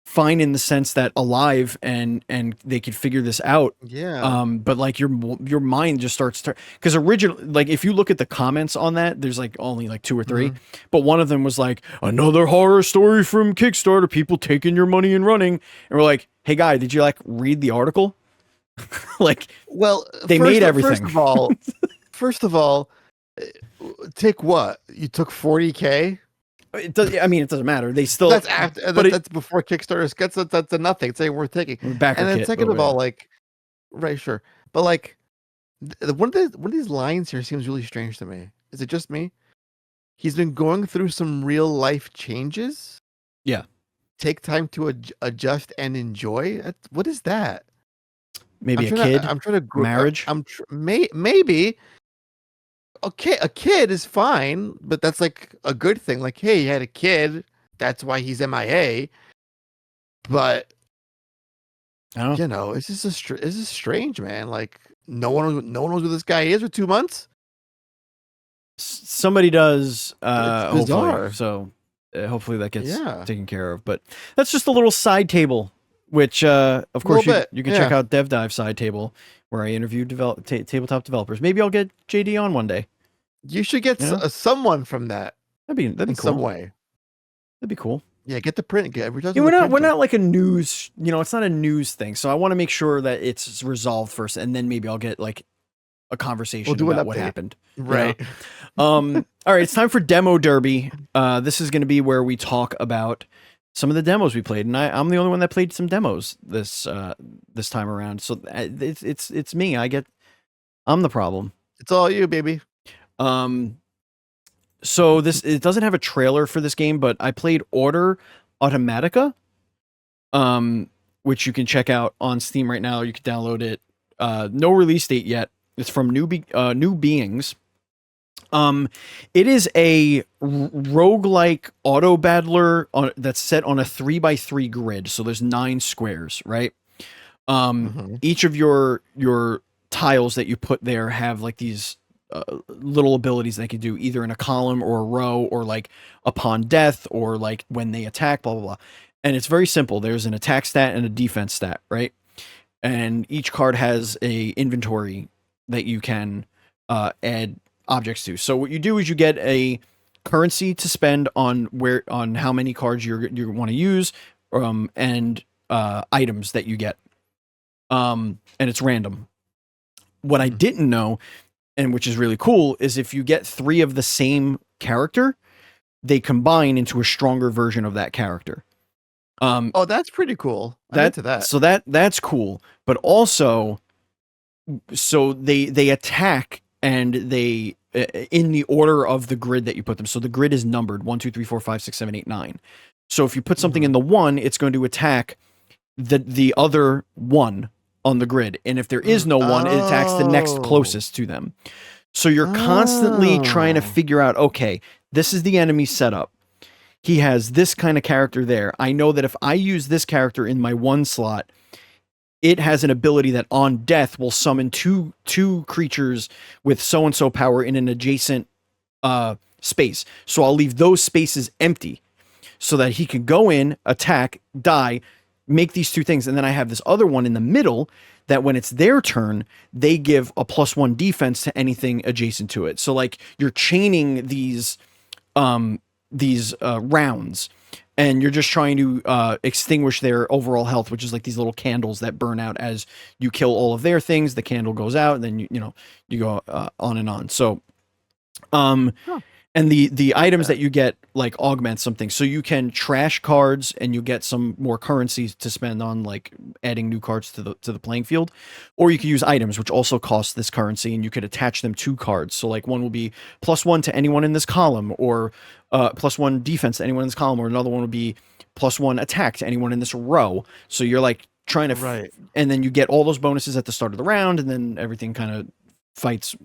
fine in the sense that alive and they could figure this out. Yeah. But like your mind just starts to, because originally, like if you look at the comments on that, there's like only like 2 or 3, but one of them was like, another horror story from Kickstarter, people taking your money and running. And we're like, hey guy, did you like read the article? Like, well, they made everything. First of all, take what? You took 40K? It does. I mean, it doesn't matter. They still. That's after. That's before Kickstarter gets. That's a nothing. It's ain't worth taking. And then second of all, like, right, sure, but like, one of these lines here seems really strange to me. Is it just me? He's been going through some real life changes. Yeah. Take time to adjust and enjoy. What is that? Maybe a kid. I'm trying to marriage. Maybe. Okay, a kid is fine, but that's like a good thing. Like, hey, he had a kid, that's why he's MIA. But it's just strange, man. Like, no one knows who this guy is for 2 months. Somebody does. It's bizarre. Hopefully that gets taken care of. But that's just a little side table, which of course you can check out DevDive side table, where I interview tabletop developers. Maybe I'll get JD on one day. You should get someone from that. That'd be cool. Some way. That'd be cool. Yeah, get the print. We're not like a news. It's not a news thing. So I want to make sure that it's resolved first, and then maybe I'll get like a conversation about what happened. Right. All right. It's time for Demo Derby. This is going to be where we talk about some of the demos we played, and I'm the only one that played some demos this time around. So it's me. I'm the problem. It's all you, baby. So it doesn't have a trailer for this game, but I played Order Automatica, which you can check out on Steam right now. You can download it. No release date yet. It's from New Beings. It is a roguelike auto battler that's set on a 3x3 grid. So there's 9 squares, right? Each of your tiles that you put there have like these little abilities they can do either in a column or a row, or like upon death, or like when they attack, blah, blah, blah. And it's very simple. There's an attack stat and a defense stat, right? And each card has a inventory that you can add objects to. So what you do is you get a currency to spend on how many cards you want to use, and items that you get. And it's random. What I didn't know, and which is really cool, is if you get 3 of the same character, they combine into a stronger version of that character. Oh, that's pretty cool. I'm into that. So that's cool. But also, so they attack, and they in the order of the grid that you put them. So the grid is numbered 1, 2, 3, 4, 5, 6, 7, 8, 9. So if you put something in the 1, it's going to attack the other 1 on the grid. And if there is no 1, it attacks the next closest to them. So you're constantly trying to figure out, okay, this is the enemy setup. He has this kind of character there. I know that if I use this character in my 1 slot, it has an ability that on death will summon two creatures with so-and-so power in an adjacent space. So I'll leave those spaces empty so that he can go in, attack, die, make these 2 things. And then I have this other one in the middle that when it's their turn, they give a +1 defense to anything adjacent to it. So like you're chaining these rounds, and you're just trying to extinguish their overall health, which is like these little candles that burn out as you kill all of their things. The candle goes out, and then you go on and on. So, and the items that you get like augment something. So you can trash cards, and you get some more currencies to spend on like adding new cards to the playing field, or you could use items, which also cost this currency, and you could attach them to cards. So like one will be +1 to anyone in this column, or +1 defense to anyone in this column, or another one would be +1 attack to anyone in this row. So you're like trying to, and then you get all those bonuses at the start of the round, and then everything kind of fights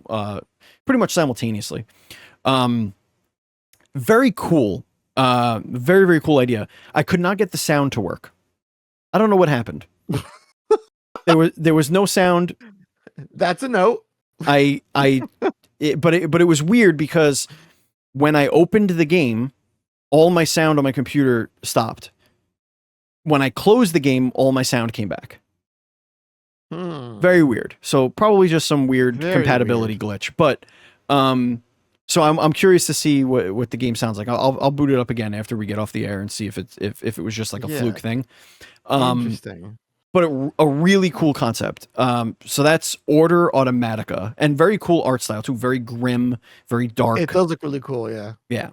pretty much simultaneously. Very cool. Very, very cool idea. I could not get the sound to work. I don't know what happened. There was no sound. That's a note. But it was weird because when I opened the game, all my sound on my computer stopped. When I closed the game, all my sound came back. Very weird. So probably just some weird compatibility glitch. But so I'm curious to see what the game sounds like. I'll boot it up again after we get off the air and see if it was just like a fluke thing. Interesting. But a really cool concept. So that's Order Automatica, and very cool art style too. Very grim, very dark. It does look really cool. Yeah. Yeah.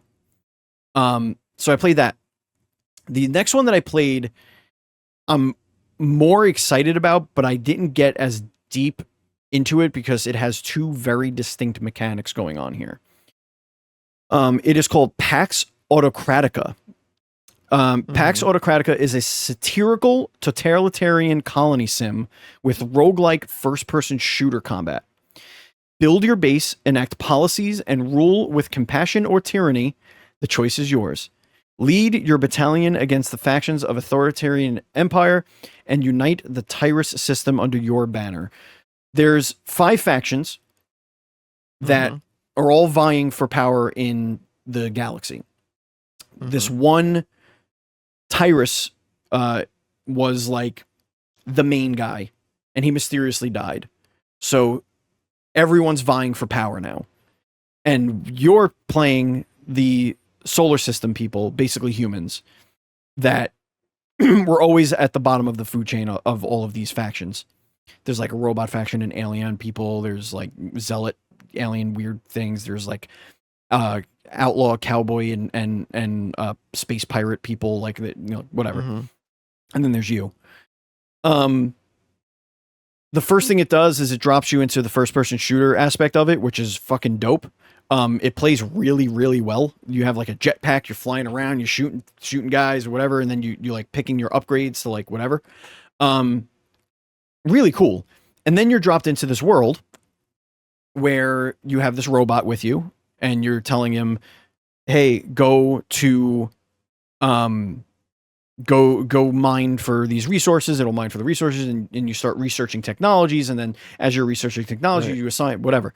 So I played that. The next one that I played, I'm more excited about, but I didn't get as deep into it because it has 2 very distinct mechanics going on here. It is called Pax Autocratica. Pax Autocratica is a satirical totalitarian colony sim with roguelike first-person shooter combat. Build your base, enact policies, and rule with compassion or tyranny. The choice is yours. Lead your battalion against the factions of authoritarian empire and unite the Tyrus system under your banner. There's 5 factions that are all vying for power in the galaxy. This one Tyrus was like the main guy, and he mysteriously died. So everyone's vying for power now. And you're playing the solar system people, basically humans, that were always at the bottom of the food chain of all of these factions. There's like a robot faction and alien people. There's like zealot alien weird things. There's like outlaw cowboy and space pirate people, like whatever. And then there's you. The first thing it does is it drops you into the first person shooter aspect of it, which is fucking dope. It plays really, really well. You have like a jetpack, you're flying around, you're shooting guys or whatever, and then you like picking your upgrades to like whatever. Really cool. And then you're dropped into this world where you have this robot with you, and you're telling him, hey, go to go mine for these resources. It'll mine for the resources, and you start researching technologies, and then as you're researching technology, right, you assign whatever.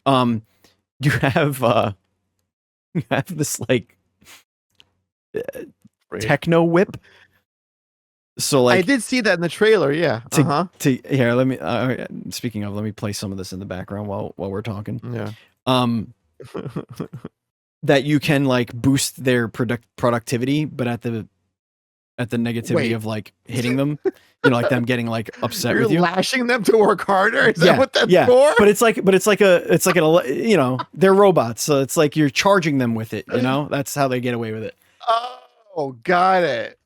You have this like techno whip. So like I did see that in the trailer, yeah. Here, let me speaking of, let me play some of this in the background while we're talking. Yeah. That you can like boost their productivity, but at the negativity of like hitting them, like them getting like upset with you, lashing them to work harder. Is that what that's for? But it's like they're robots, so it's like you're charging them with it. That's how they get away with it. Oh, got it.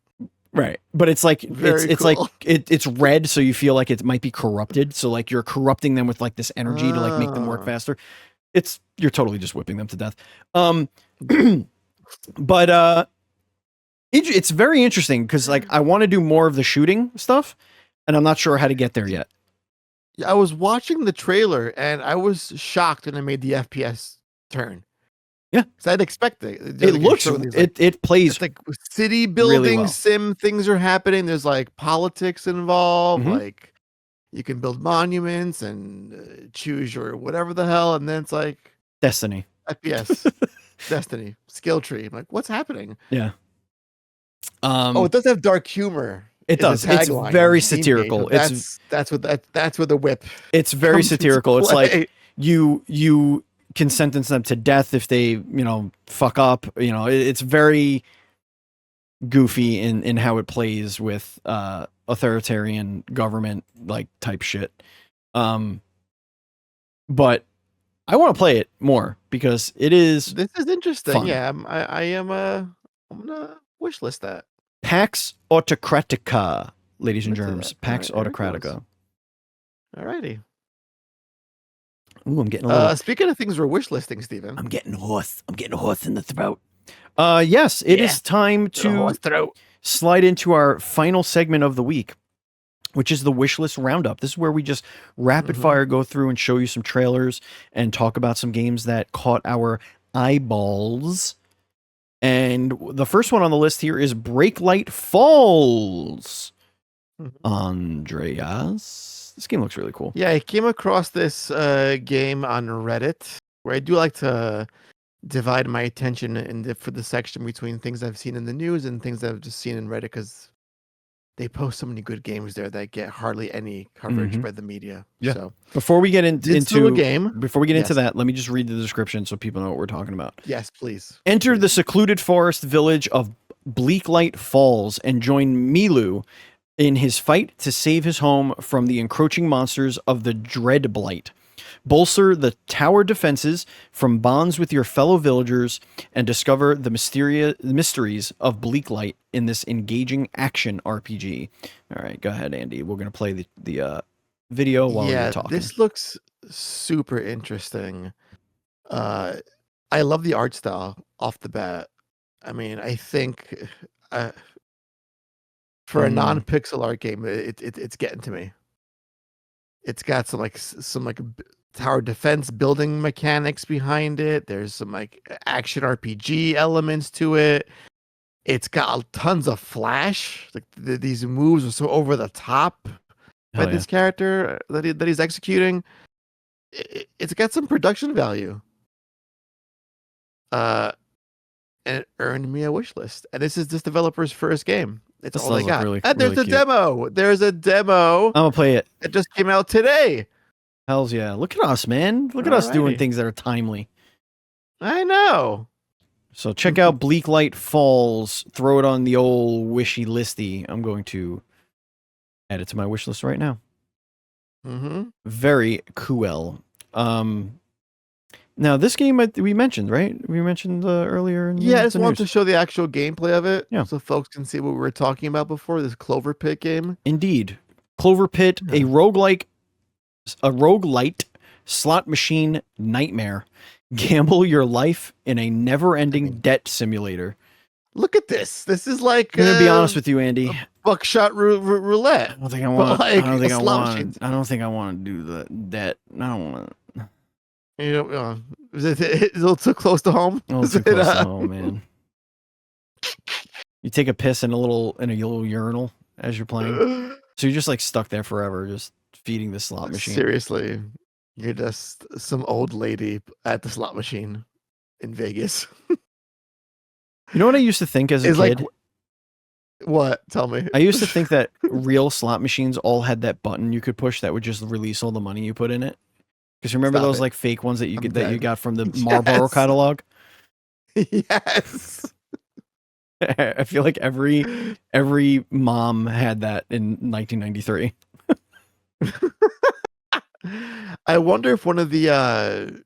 Right, but it's like it's cool. like it's red, so you feel like it might be corrupted. So like you're corrupting them with like this energy to like make them work faster. You're totally just whipping them to death. But it's very interesting because like I want to do more of the shooting stuff, and I'm not sure how to get there yet. Yeah, I was watching the trailer and I was shocked when I made the FPS turn. Yeah, because I'd expect it. It looks it plays it's like city building really well. Sim things are happening. There's like politics involved. Like you can build monuments and choose your whatever the hell, and then it's like Destiny. FPS, Destiny skill tree. I'm like, what's happening? Yeah. It does have dark humor. It does. It's very satirical. That's what the whip. It's very satirical. It's like you can sentence them to death if they, fuck up. It's very goofy in how it plays with authoritarian government like type shit. But I want to play it more because this is interesting. Fun. Yeah, I'm gonna wishlist that. Pax Autocratica, ladies and germs. Pax Autocratica. Alrighty. Ooh, I'm getting a little... Speaking of things we're wishlisting, Steven. I'm getting a horse in the throat. Yes, it is time to slide into our final segment of the week, which is the wishlist roundup. This is where we just rapid fire go through and show you some trailers and talk about some games that caught our eyeballs. And the first one on the list here is Breaklight Falls. Andreas, this game looks really cool. Yeah, I came across this game on Reddit, where I do like to divide my attention for the section between things I've seen in the news and things I've just seen in Reddit, because they post so many good games there that get hardly any coverage by the media. Yeah. So before we get into a game, into that, let me just read the description so people know what we're talking about. Yes, please. Enter the secluded forest village of Bleaklight Falls and join Milu in his fight to save his home from the encroaching monsters of the Dread Blight. Bolster the tower defenses from bonds with your fellow villagers and discover the mysteries of Bleaklight in this engaging action RPG. All right, go ahead, Andy. We're going to play the video while you're talking. This looks super interesting. I love the art style off the bat. I mean, I think for a non-pixel art game, it's getting to me. It's got some tower defense building mechanics behind it. There's some action RPG elements to it. It's got tons of flash. These moves are so over the top by this character that he's executing. It's got some production value. And it earned me a wish list. And this is this developer's first game. It's all they got. And there's a demo. There's a demo. I'm gonna play it. It just came out today. Hells yeah. Look at us, man. Look at us doing things that are timely. I know. So check out Bleaklight Falls. Throw it on the old wishy listy. I'm going to add it to my wish list right now. Very cool. Now this game we mentioned, right? We mentioned earlier. I just wanted to show the actual gameplay of it, so folks can see what we were talking about before. This Clover Pit game. Indeed, Clover Pit, a roguelite slot machine nightmare. Gamble your life in a never-ending debt simulator. Look at this. This is like. I'm gonna be honest with you, Andy. Buckshot roulette. I don't think I want. Like I don't think I slot want. machines. I don't think I want to do the debt. I don't want. You know, is it a little too close to home? A little too close to home, man. You take a piss in a little urinal as you're playing, so you're just like stuck there forever, just feeding the slot machine. Seriously, you're just some old lady at the slot machine in Vegas. You know what I used to think as a kid? Like, what? Tell me. I used to think that real slot machines all had that button you could push that would just release all the money you put in it. Because remember those like fake ones that you got from the Marlboro catalog? Yes. I feel like every mom had that in 1993. I wonder if one of the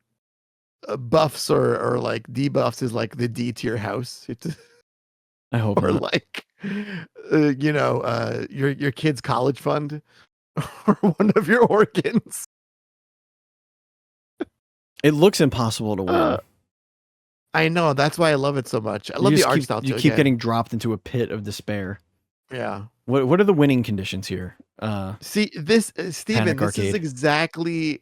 buffs or like debuffs is like the D tier house. I hope or not. like your kid's college fund or one of your organs. It looks impossible to win. I know, that's why I love it so much. I love the art style too. You keep getting dropped into a pit of despair. Yeah. What are the winning conditions here? See this, Steven, this Arcade. is exactly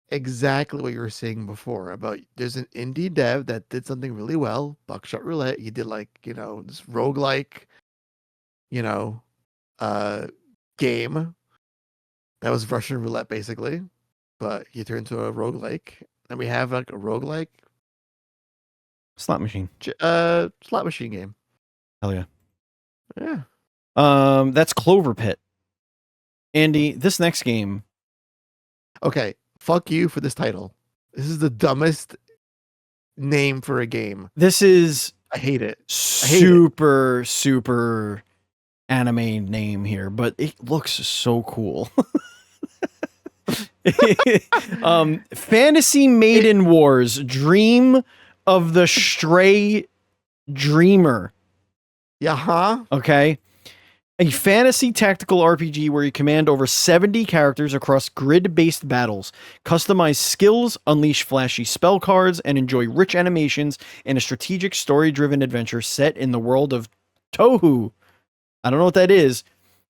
what you were saying before about there's an indie dev that did something really well, Buckshot Roulette. He did like, this roguelike, game that was Russian roulette basically, but he turned to a roguelike. And we have like a roguelike slot machine. Slot machine game. Hell yeah. Yeah. That's Clover Pit. Andy, this next game. Okay. Fuck you for this title. This is the dumbest name for a game. This is. I hate it. Super anime name here, but it looks so cool. Fantasy Maiden Wars, Dream of the Stray Dreamer. Yeah, huh? Okay. A fantasy tactical RPG where you command over 70 characters across grid-based battles, customize skills, unleash flashy spell cards, and enjoy rich animations in a strategic story-driven adventure set in the world of Tohu. I don't know what that is,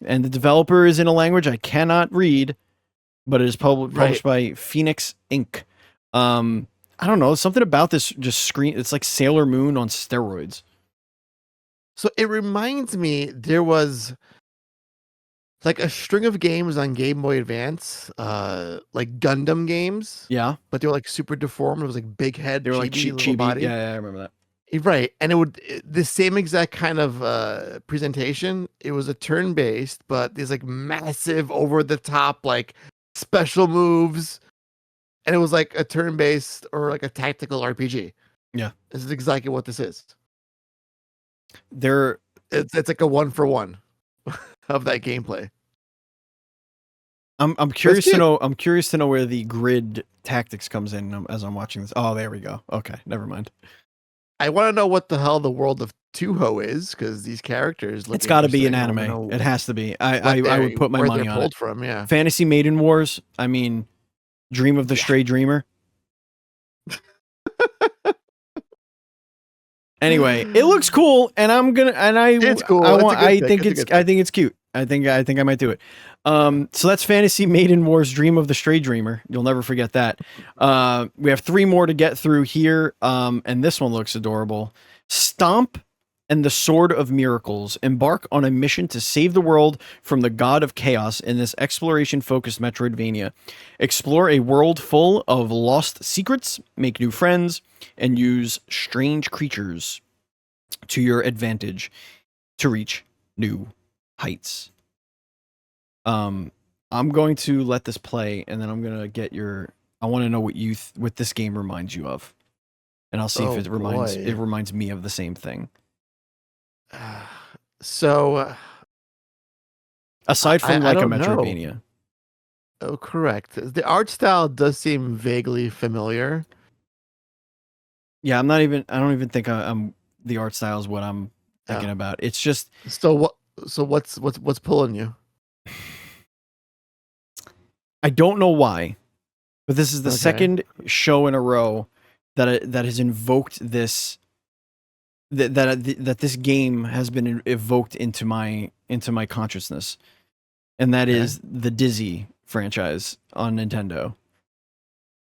and the developer is in a language I cannot read, but it is published by Phoenix Inc. I don't know, something about this just it's like Sailor Moon on steroids. So it reminds me, there was like a string of games on Game Boy Advance, like Gundam games. Yeah. But they were like super deformed. It was like big head. They were like chibi body. Yeah, I remember that. Right. And the same exact kind of presentation. It was a turn-based, but there's like massive over the top, like special moves. And it was like a turn-based or like a tactical RPG. Yeah. This is exactly what this is. It's like a 1-for-1 of that gameplay. I'm curious to know. I'm curious to know where the grid tactics comes in as I'm watching this. Oh, there we go. Okay, never mind. I want to know what the hell the world of Touhou is, because these characters. It's got to be an anime. It has to be. I would put my money on it. From, yeah. Fantasy Maiden Wars. I mean, Dream of the Stray Dreamer. Anyway, it looks cool, and it's cool. I think it's cute. I think I might do it. So that's Fantasy Maiden Wars, Dream of the Stray Dreamer. You'll never forget that. We have 3 more to get through here, and this one looks adorable. Stomp and the Sword of Miracles. Embark on a mission to save the world from the God of Chaos in this exploration-focused Metroidvania. Explore a world full of lost secrets, make new friends, and use strange creatures to your advantage to reach new heights. I'm going to let this play, and then I'm gonna get I want to know what this game reminds you of, and I'll see if it reminds me of the same thing. So, aside from like a Metroidvania. Oh, correct. The art style does seem vaguely familiar. Yeah, I don't even think I'm the art style is what I'm thinking about. It's just what's pulling you? I don't know why, but this is the second show in a row that has invoked this that this game has been evoked into my consciousness, and that is the Dizzy franchise on Nintendo.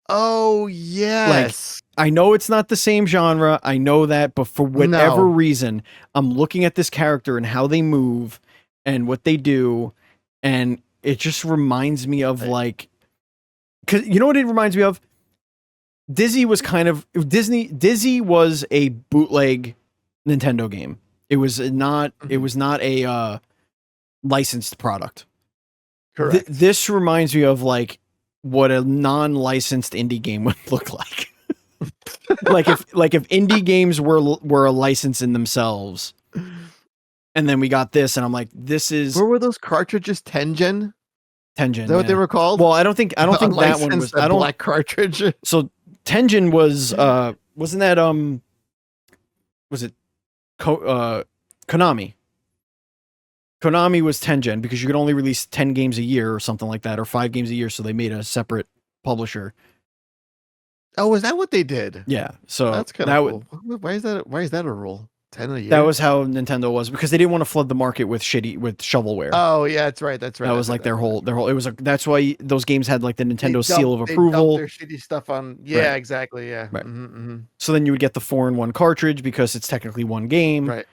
Oh yes. Like, I know it's not the same genre, I know that, but for whatever reason, I'm looking at this character and how they move and what they do, and it just reminds me of like, 'cause you know what it reminds me of? Dizzy was kind of Dizzy was a bootleg Nintendo game. It was not a licensed product. Correct. This reminds me of like what a non-licensed indie game would look like. like if indie games were a license in themselves. And then we got this, and I'm like, this is. Where were those cartridges? Tengen? Tengen. Is that what they were called? Well, I don't think that one was. I don't. Black cartridge. So Tengen was. Wasn't that Was it Konami? Konami was Tengen because you could only release 10 games a year or something like that, or 5 games a year. So they made a separate publisher. Oh, was that what they did? Yeah. So that's kind of cool. Why is that a rule? 10 a year? That was how Nintendo was, because they didn't want to flood the market with shovelware. Oh yeah, that's right. That was like their whole. It was that's why those games had like the Nintendo seal of approval. They dumped their shitty stuff on. Yeah, right. Exactly. Yeah. Right. So then you would get the 4-in-1 cartridge because it's technically one game. Right.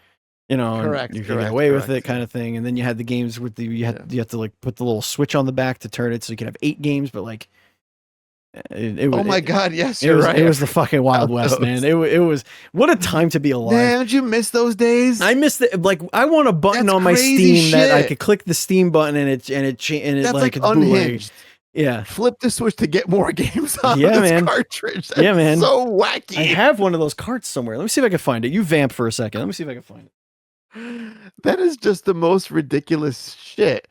You know, correct. You can get away with it, kind of thing. And then you had the games with you had to like put the little switch on the back to turn it so you could have 8 games, but like. Oh my God! Yes, you're right. It was the fucking Wild West, man. It was what a time to be alive. Man, did you miss those days? I missed it. Like, I want a button on my Steam that I could click the Steam button and it that's like it's unhinged. Yeah, flip the switch to get more games on this cartridge. That's man. So wacky. I have one of those carts somewhere. Let me see if I can find it. You vamp for a second. Let me see if I can find it. That is just the most ridiculous shit.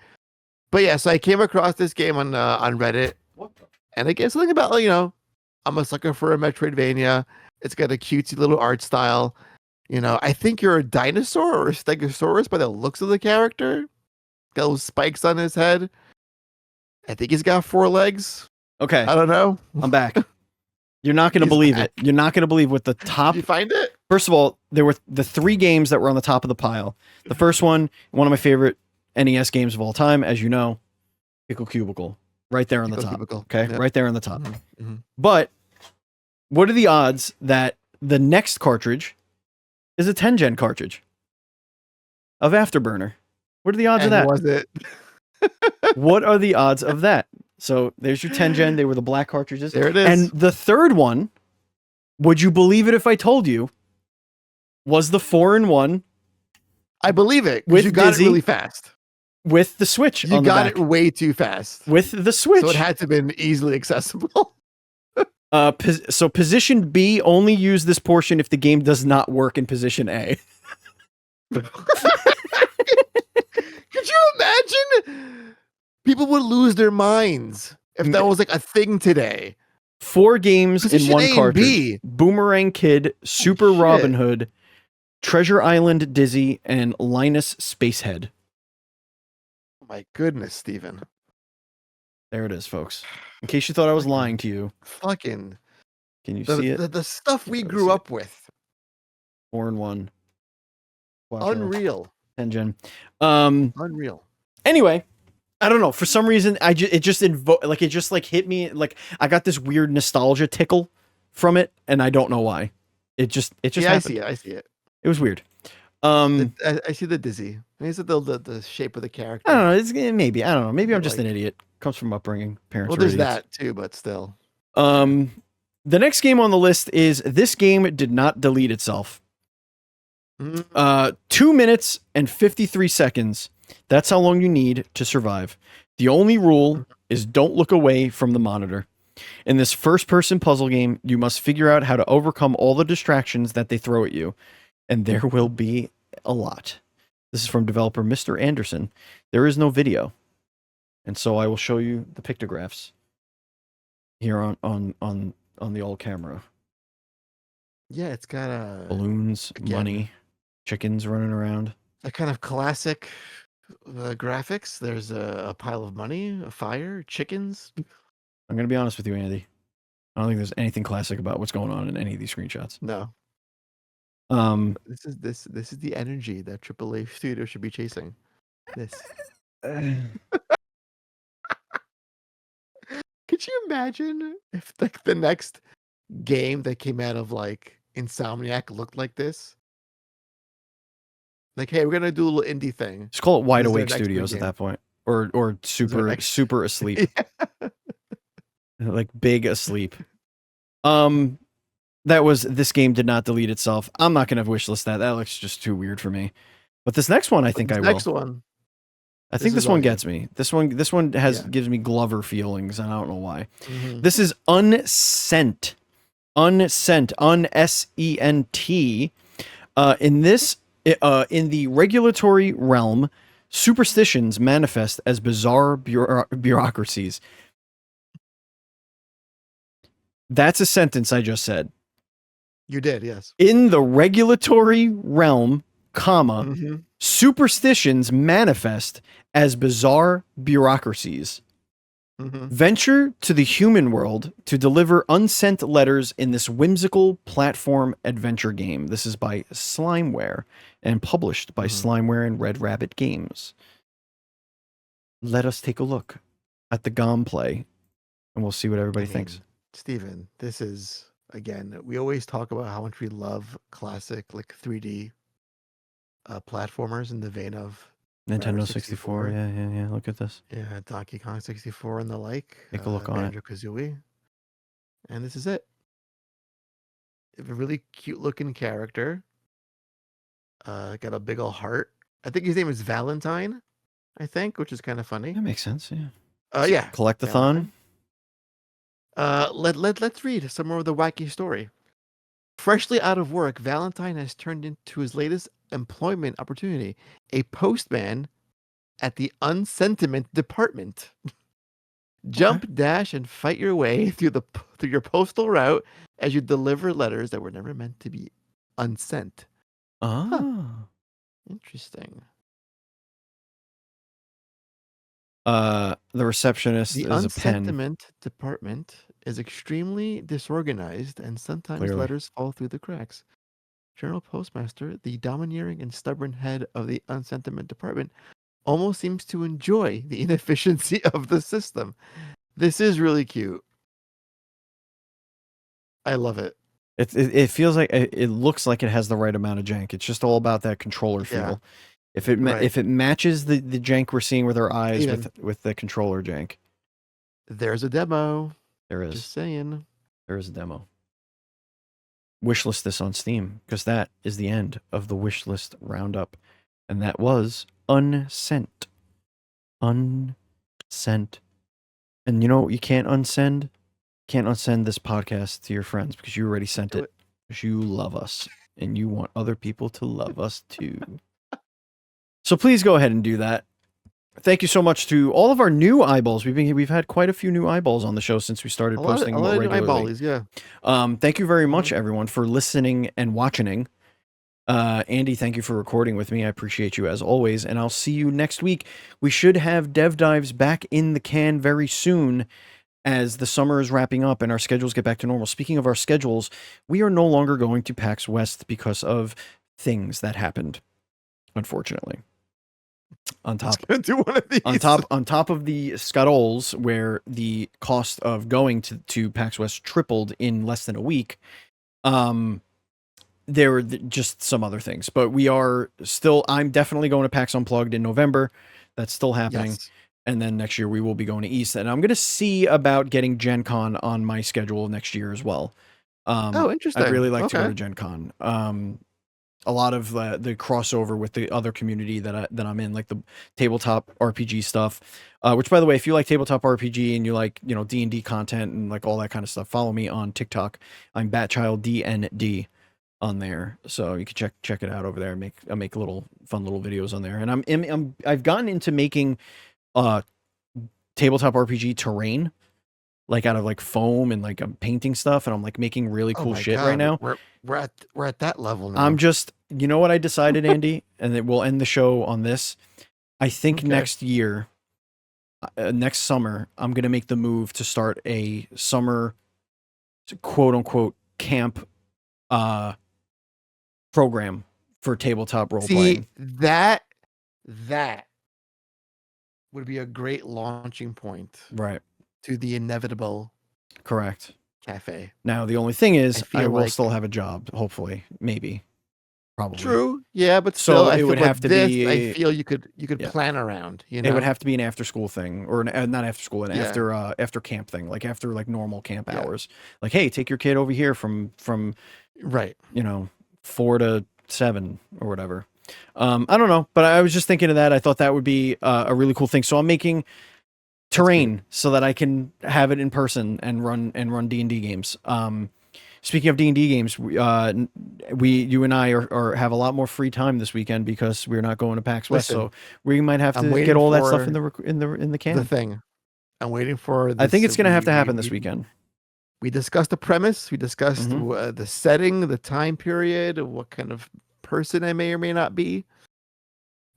But yeah, so I came across this game on Reddit. What the? And I guess something about, I'm a sucker for a Metroidvania. It's got a cutesy little art style. I think you're a dinosaur or a stegosaurus by the looks of the character. Got those spikes on his head. I think he's got 4 legs. Okay. I don't know. I'm back. You're not going to believe it. You're not going to believe what the top. Did you find it? First of all, there were the 3 games that were on the top of the pile. The first one of my favorite NES games of all time, as you know, Pickle Cubicle. Right there on the top. Okay. Yep. Right there on the top. Mm-hmm. But what are the odds that the next cartridge is a Tengen cartridge of Afterburner? What are the odds of that? Was it? What are the odds of that? So there's your Tengen. They were the black cartridges. There it is. And the third one, would you believe it if I told you, was the 4-in-1? I believe it. With you got Dizzy, it really fast. With the Switch on the back. You got it way too fast. With the Switch. So it had to have been easily accessible. So position B, only use this portion if the game does not work in position A. Could you imagine? People would lose their minds if that was like a thing today. 4 games position in one A cartridge. B. Boomerang Kid, Super Robin Hood, Treasure Island Dizzy, and Linus Spacehead. My goodness, Steven. There it is, folks. In case you thought I was lying to you. Fucking. Can you see it? The stuff we grew up with. 4-in-1. Unreal. Tengen. Unreal. Anyway, I don't know. For some reason, it just hit me. Like, I got this weird nostalgia tickle from it, and I don't know why. It just happened. I see it. It was weird. I see the Dizzy. Is it the shape of the character? I don't know. It's maybe. I don't know. Maybe I'm just an idiot. Comes from upbringing. Parents. Well, there's that too, but still. The next game on the list is This Game Did Not Delete Itself. 2 minutes and 53 seconds. That's how long you need to survive. The only rule is don't look away from the monitor. In this first-person puzzle game, you must figure out how to overcome all the distractions that they throw at you. And there will be a lot. This is from developer Mr. Anderson. There is no video. And so I will show you the pictographs here on the old camera. Yeah, it's got balloons, money, chickens running around. A kind of classic graphics. There's a pile of money, a fire, chickens. I'm going to be honest with you, Andy. I don't think there's anything classic about what's going on in any of these screenshots. No. Um, this is the energy that AAA studio should be chasing. This. Could you imagine if like the next game that came out of like Insomniac looked like this? Like, hey, we're gonna do a little indie thing. just call it Wide This is our Awake next big Studios at game. that point, or super asleep, like big asleep. This game did not delete itself. I'm not gonna wishlist that. That looks just too weird for me. But this next one, I think I will. Next one. I think this one gets me. This one gives me Glover feelings, and I don't know why. Mm-hmm. This is Unsent. Unsent. Unsent. In this, in the regulatory realm, superstitions manifest as bizarre bureaucracies. That's a sentence I just said. You did, yes. In the regulatory realm, comma, superstitions manifest as bizarre bureaucracies. Venture to the human world to deliver unsent letters in this whimsical platform adventure game. This is by Slimeware and published by Slimeware and Red Rabbit Games. Let us take a look at the gameplay, and we'll see what everybody thinks. Steven, this is, again, we always talk about how much we love classic like 3D platformers in the vein of Nintendo 64. Yeah. Look at this. Yeah, Donkey Kong 64 and the like. Take a look on it. Banjo-Kazooie. And this is it. A really cute looking character. Got a big old heart. I think his name is Valentine, which is kind of funny. That makes sense, yeah. Yeah. Collectathon. Let's read some more of the wacky story. Freshly out of work, Valentine has turned into his latest employment opportunity, a postman at the unsentiment department. Jump, dash, and fight your way through your postal route as you deliver letters that were never meant to be unsent. Interesting. The receptionist The is a pen. unsentiment department is extremely disorganized, and sometimes letters fall through the cracks. General Postmaster, the domineering and stubborn head of the unsentiment department, almost seems to enjoy the inefficiency of the system. This is really cute. I love it. It feels like it looks like it has the right amount of jank. It's just all about that controller feel. If it matches the jank we're seeing with our eyes with the controller jank. There's a demo. There is. Just saying. There is a demo. Wishlist this on Steam, because that is the end of the wishlist roundup. And that was Unsent. Unsent. And you know what you can't unsend? Can't unsend this podcast to your friends because you already sent it. Because you love us. And you want other people to love us too. So please go ahead and do that. Thank you so much to all of our new eyeballs. We've had quite a few new eyeballs on the show since we started posting more regularly. Thank you very much, everyone, for listening and watching. Andy, thank you for recording with me. I appreciate you as always, and I'll see you next week. We should have Dev Dives back in the can very soon as the summer is wrapping up and our schedules get back to normal. Speaking of our schedules, we are no longer going to PAX West because of things that happened, unfortunately. On top of the scuttles, where the cost of going to PAX West tripled in less than a week, there were just some other things. But we are still, I'm definitely going to PAX Unplugged in November. That's still happening. Yes. And then next year we will be going to East. And I'm going to see about getting Gen Con on my schedule next year as well. Interesting. I'd really like to go to Gen Con. A lot of the crossover with the other community that I'm in, like the tabletop RPG stuff, which, by the way, if you like tabletop RPG and you like, D&D content and like all that kind of stuff, follow me on TikTok. I'm BatchildDND on there. So you can check it out over there and I make little fun little videos on there. And I've gotten into making tabletop RPG terrain, like out of like foam and like I'm painting stuff, and I'm like making really cool shit right now. We're at that level now. I'm just, you know what I decided, Andy, and then we'll end the show on this. I think next year, next summer, I'm gonna make the move to start a summer quote unquote camp program for tabletop role playing. That would be a great launching point, right, to the inevitable. Correct. Cafe. Now the only thing is, I will like... still have a job. Hopefully, maybe, probably. True. Yeah, but still, so it would have to be. I feel you could plan around. You know, it would have to be an after school thing, or not after school, an Yeah. after camp thing, like after like normal camp hours. Like, hey, take your kid over here from right, 4 to 7 or whatever. I don't know, but I was just thinking of that. I thought that would be a really cool thing. So I'm making terrain so that I can have it in person and run D&D games. Speaking of D&D games, you and I have a lot more free time this weekend because we're not going to PAX West. So we might have to get all that stuff in the can. The thing I'm waiting for. I think it's going to have to happen this weekend. We discussed the premise. We discussed the setting, the time period, what kind of person I may or may not be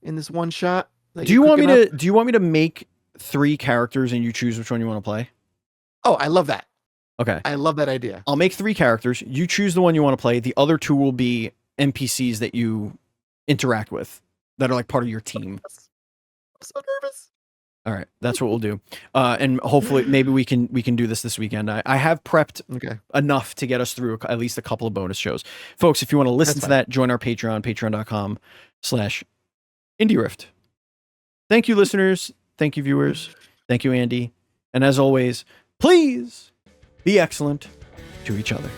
in this one shot. Do you want me to make 3 characters and you choose which one you want to play? Oh, I love that. Okay. I love that idea. I'll make 3 characters. You choose the one you want to play. The other 2 will be NPCs that you interact with that are like part of your team. I'm so nervous. All right. That's what we'll do. And hopefully maybe we can do this weekend. I have prepped enough to get us through at least a couple of bonus shows. Folks, if you want to listen to that, join our Patreon, patreon.com/indieRift. Thank you, listeners. Thank you, viewers. Thank you, Andy. And as always, please be excellent to each other.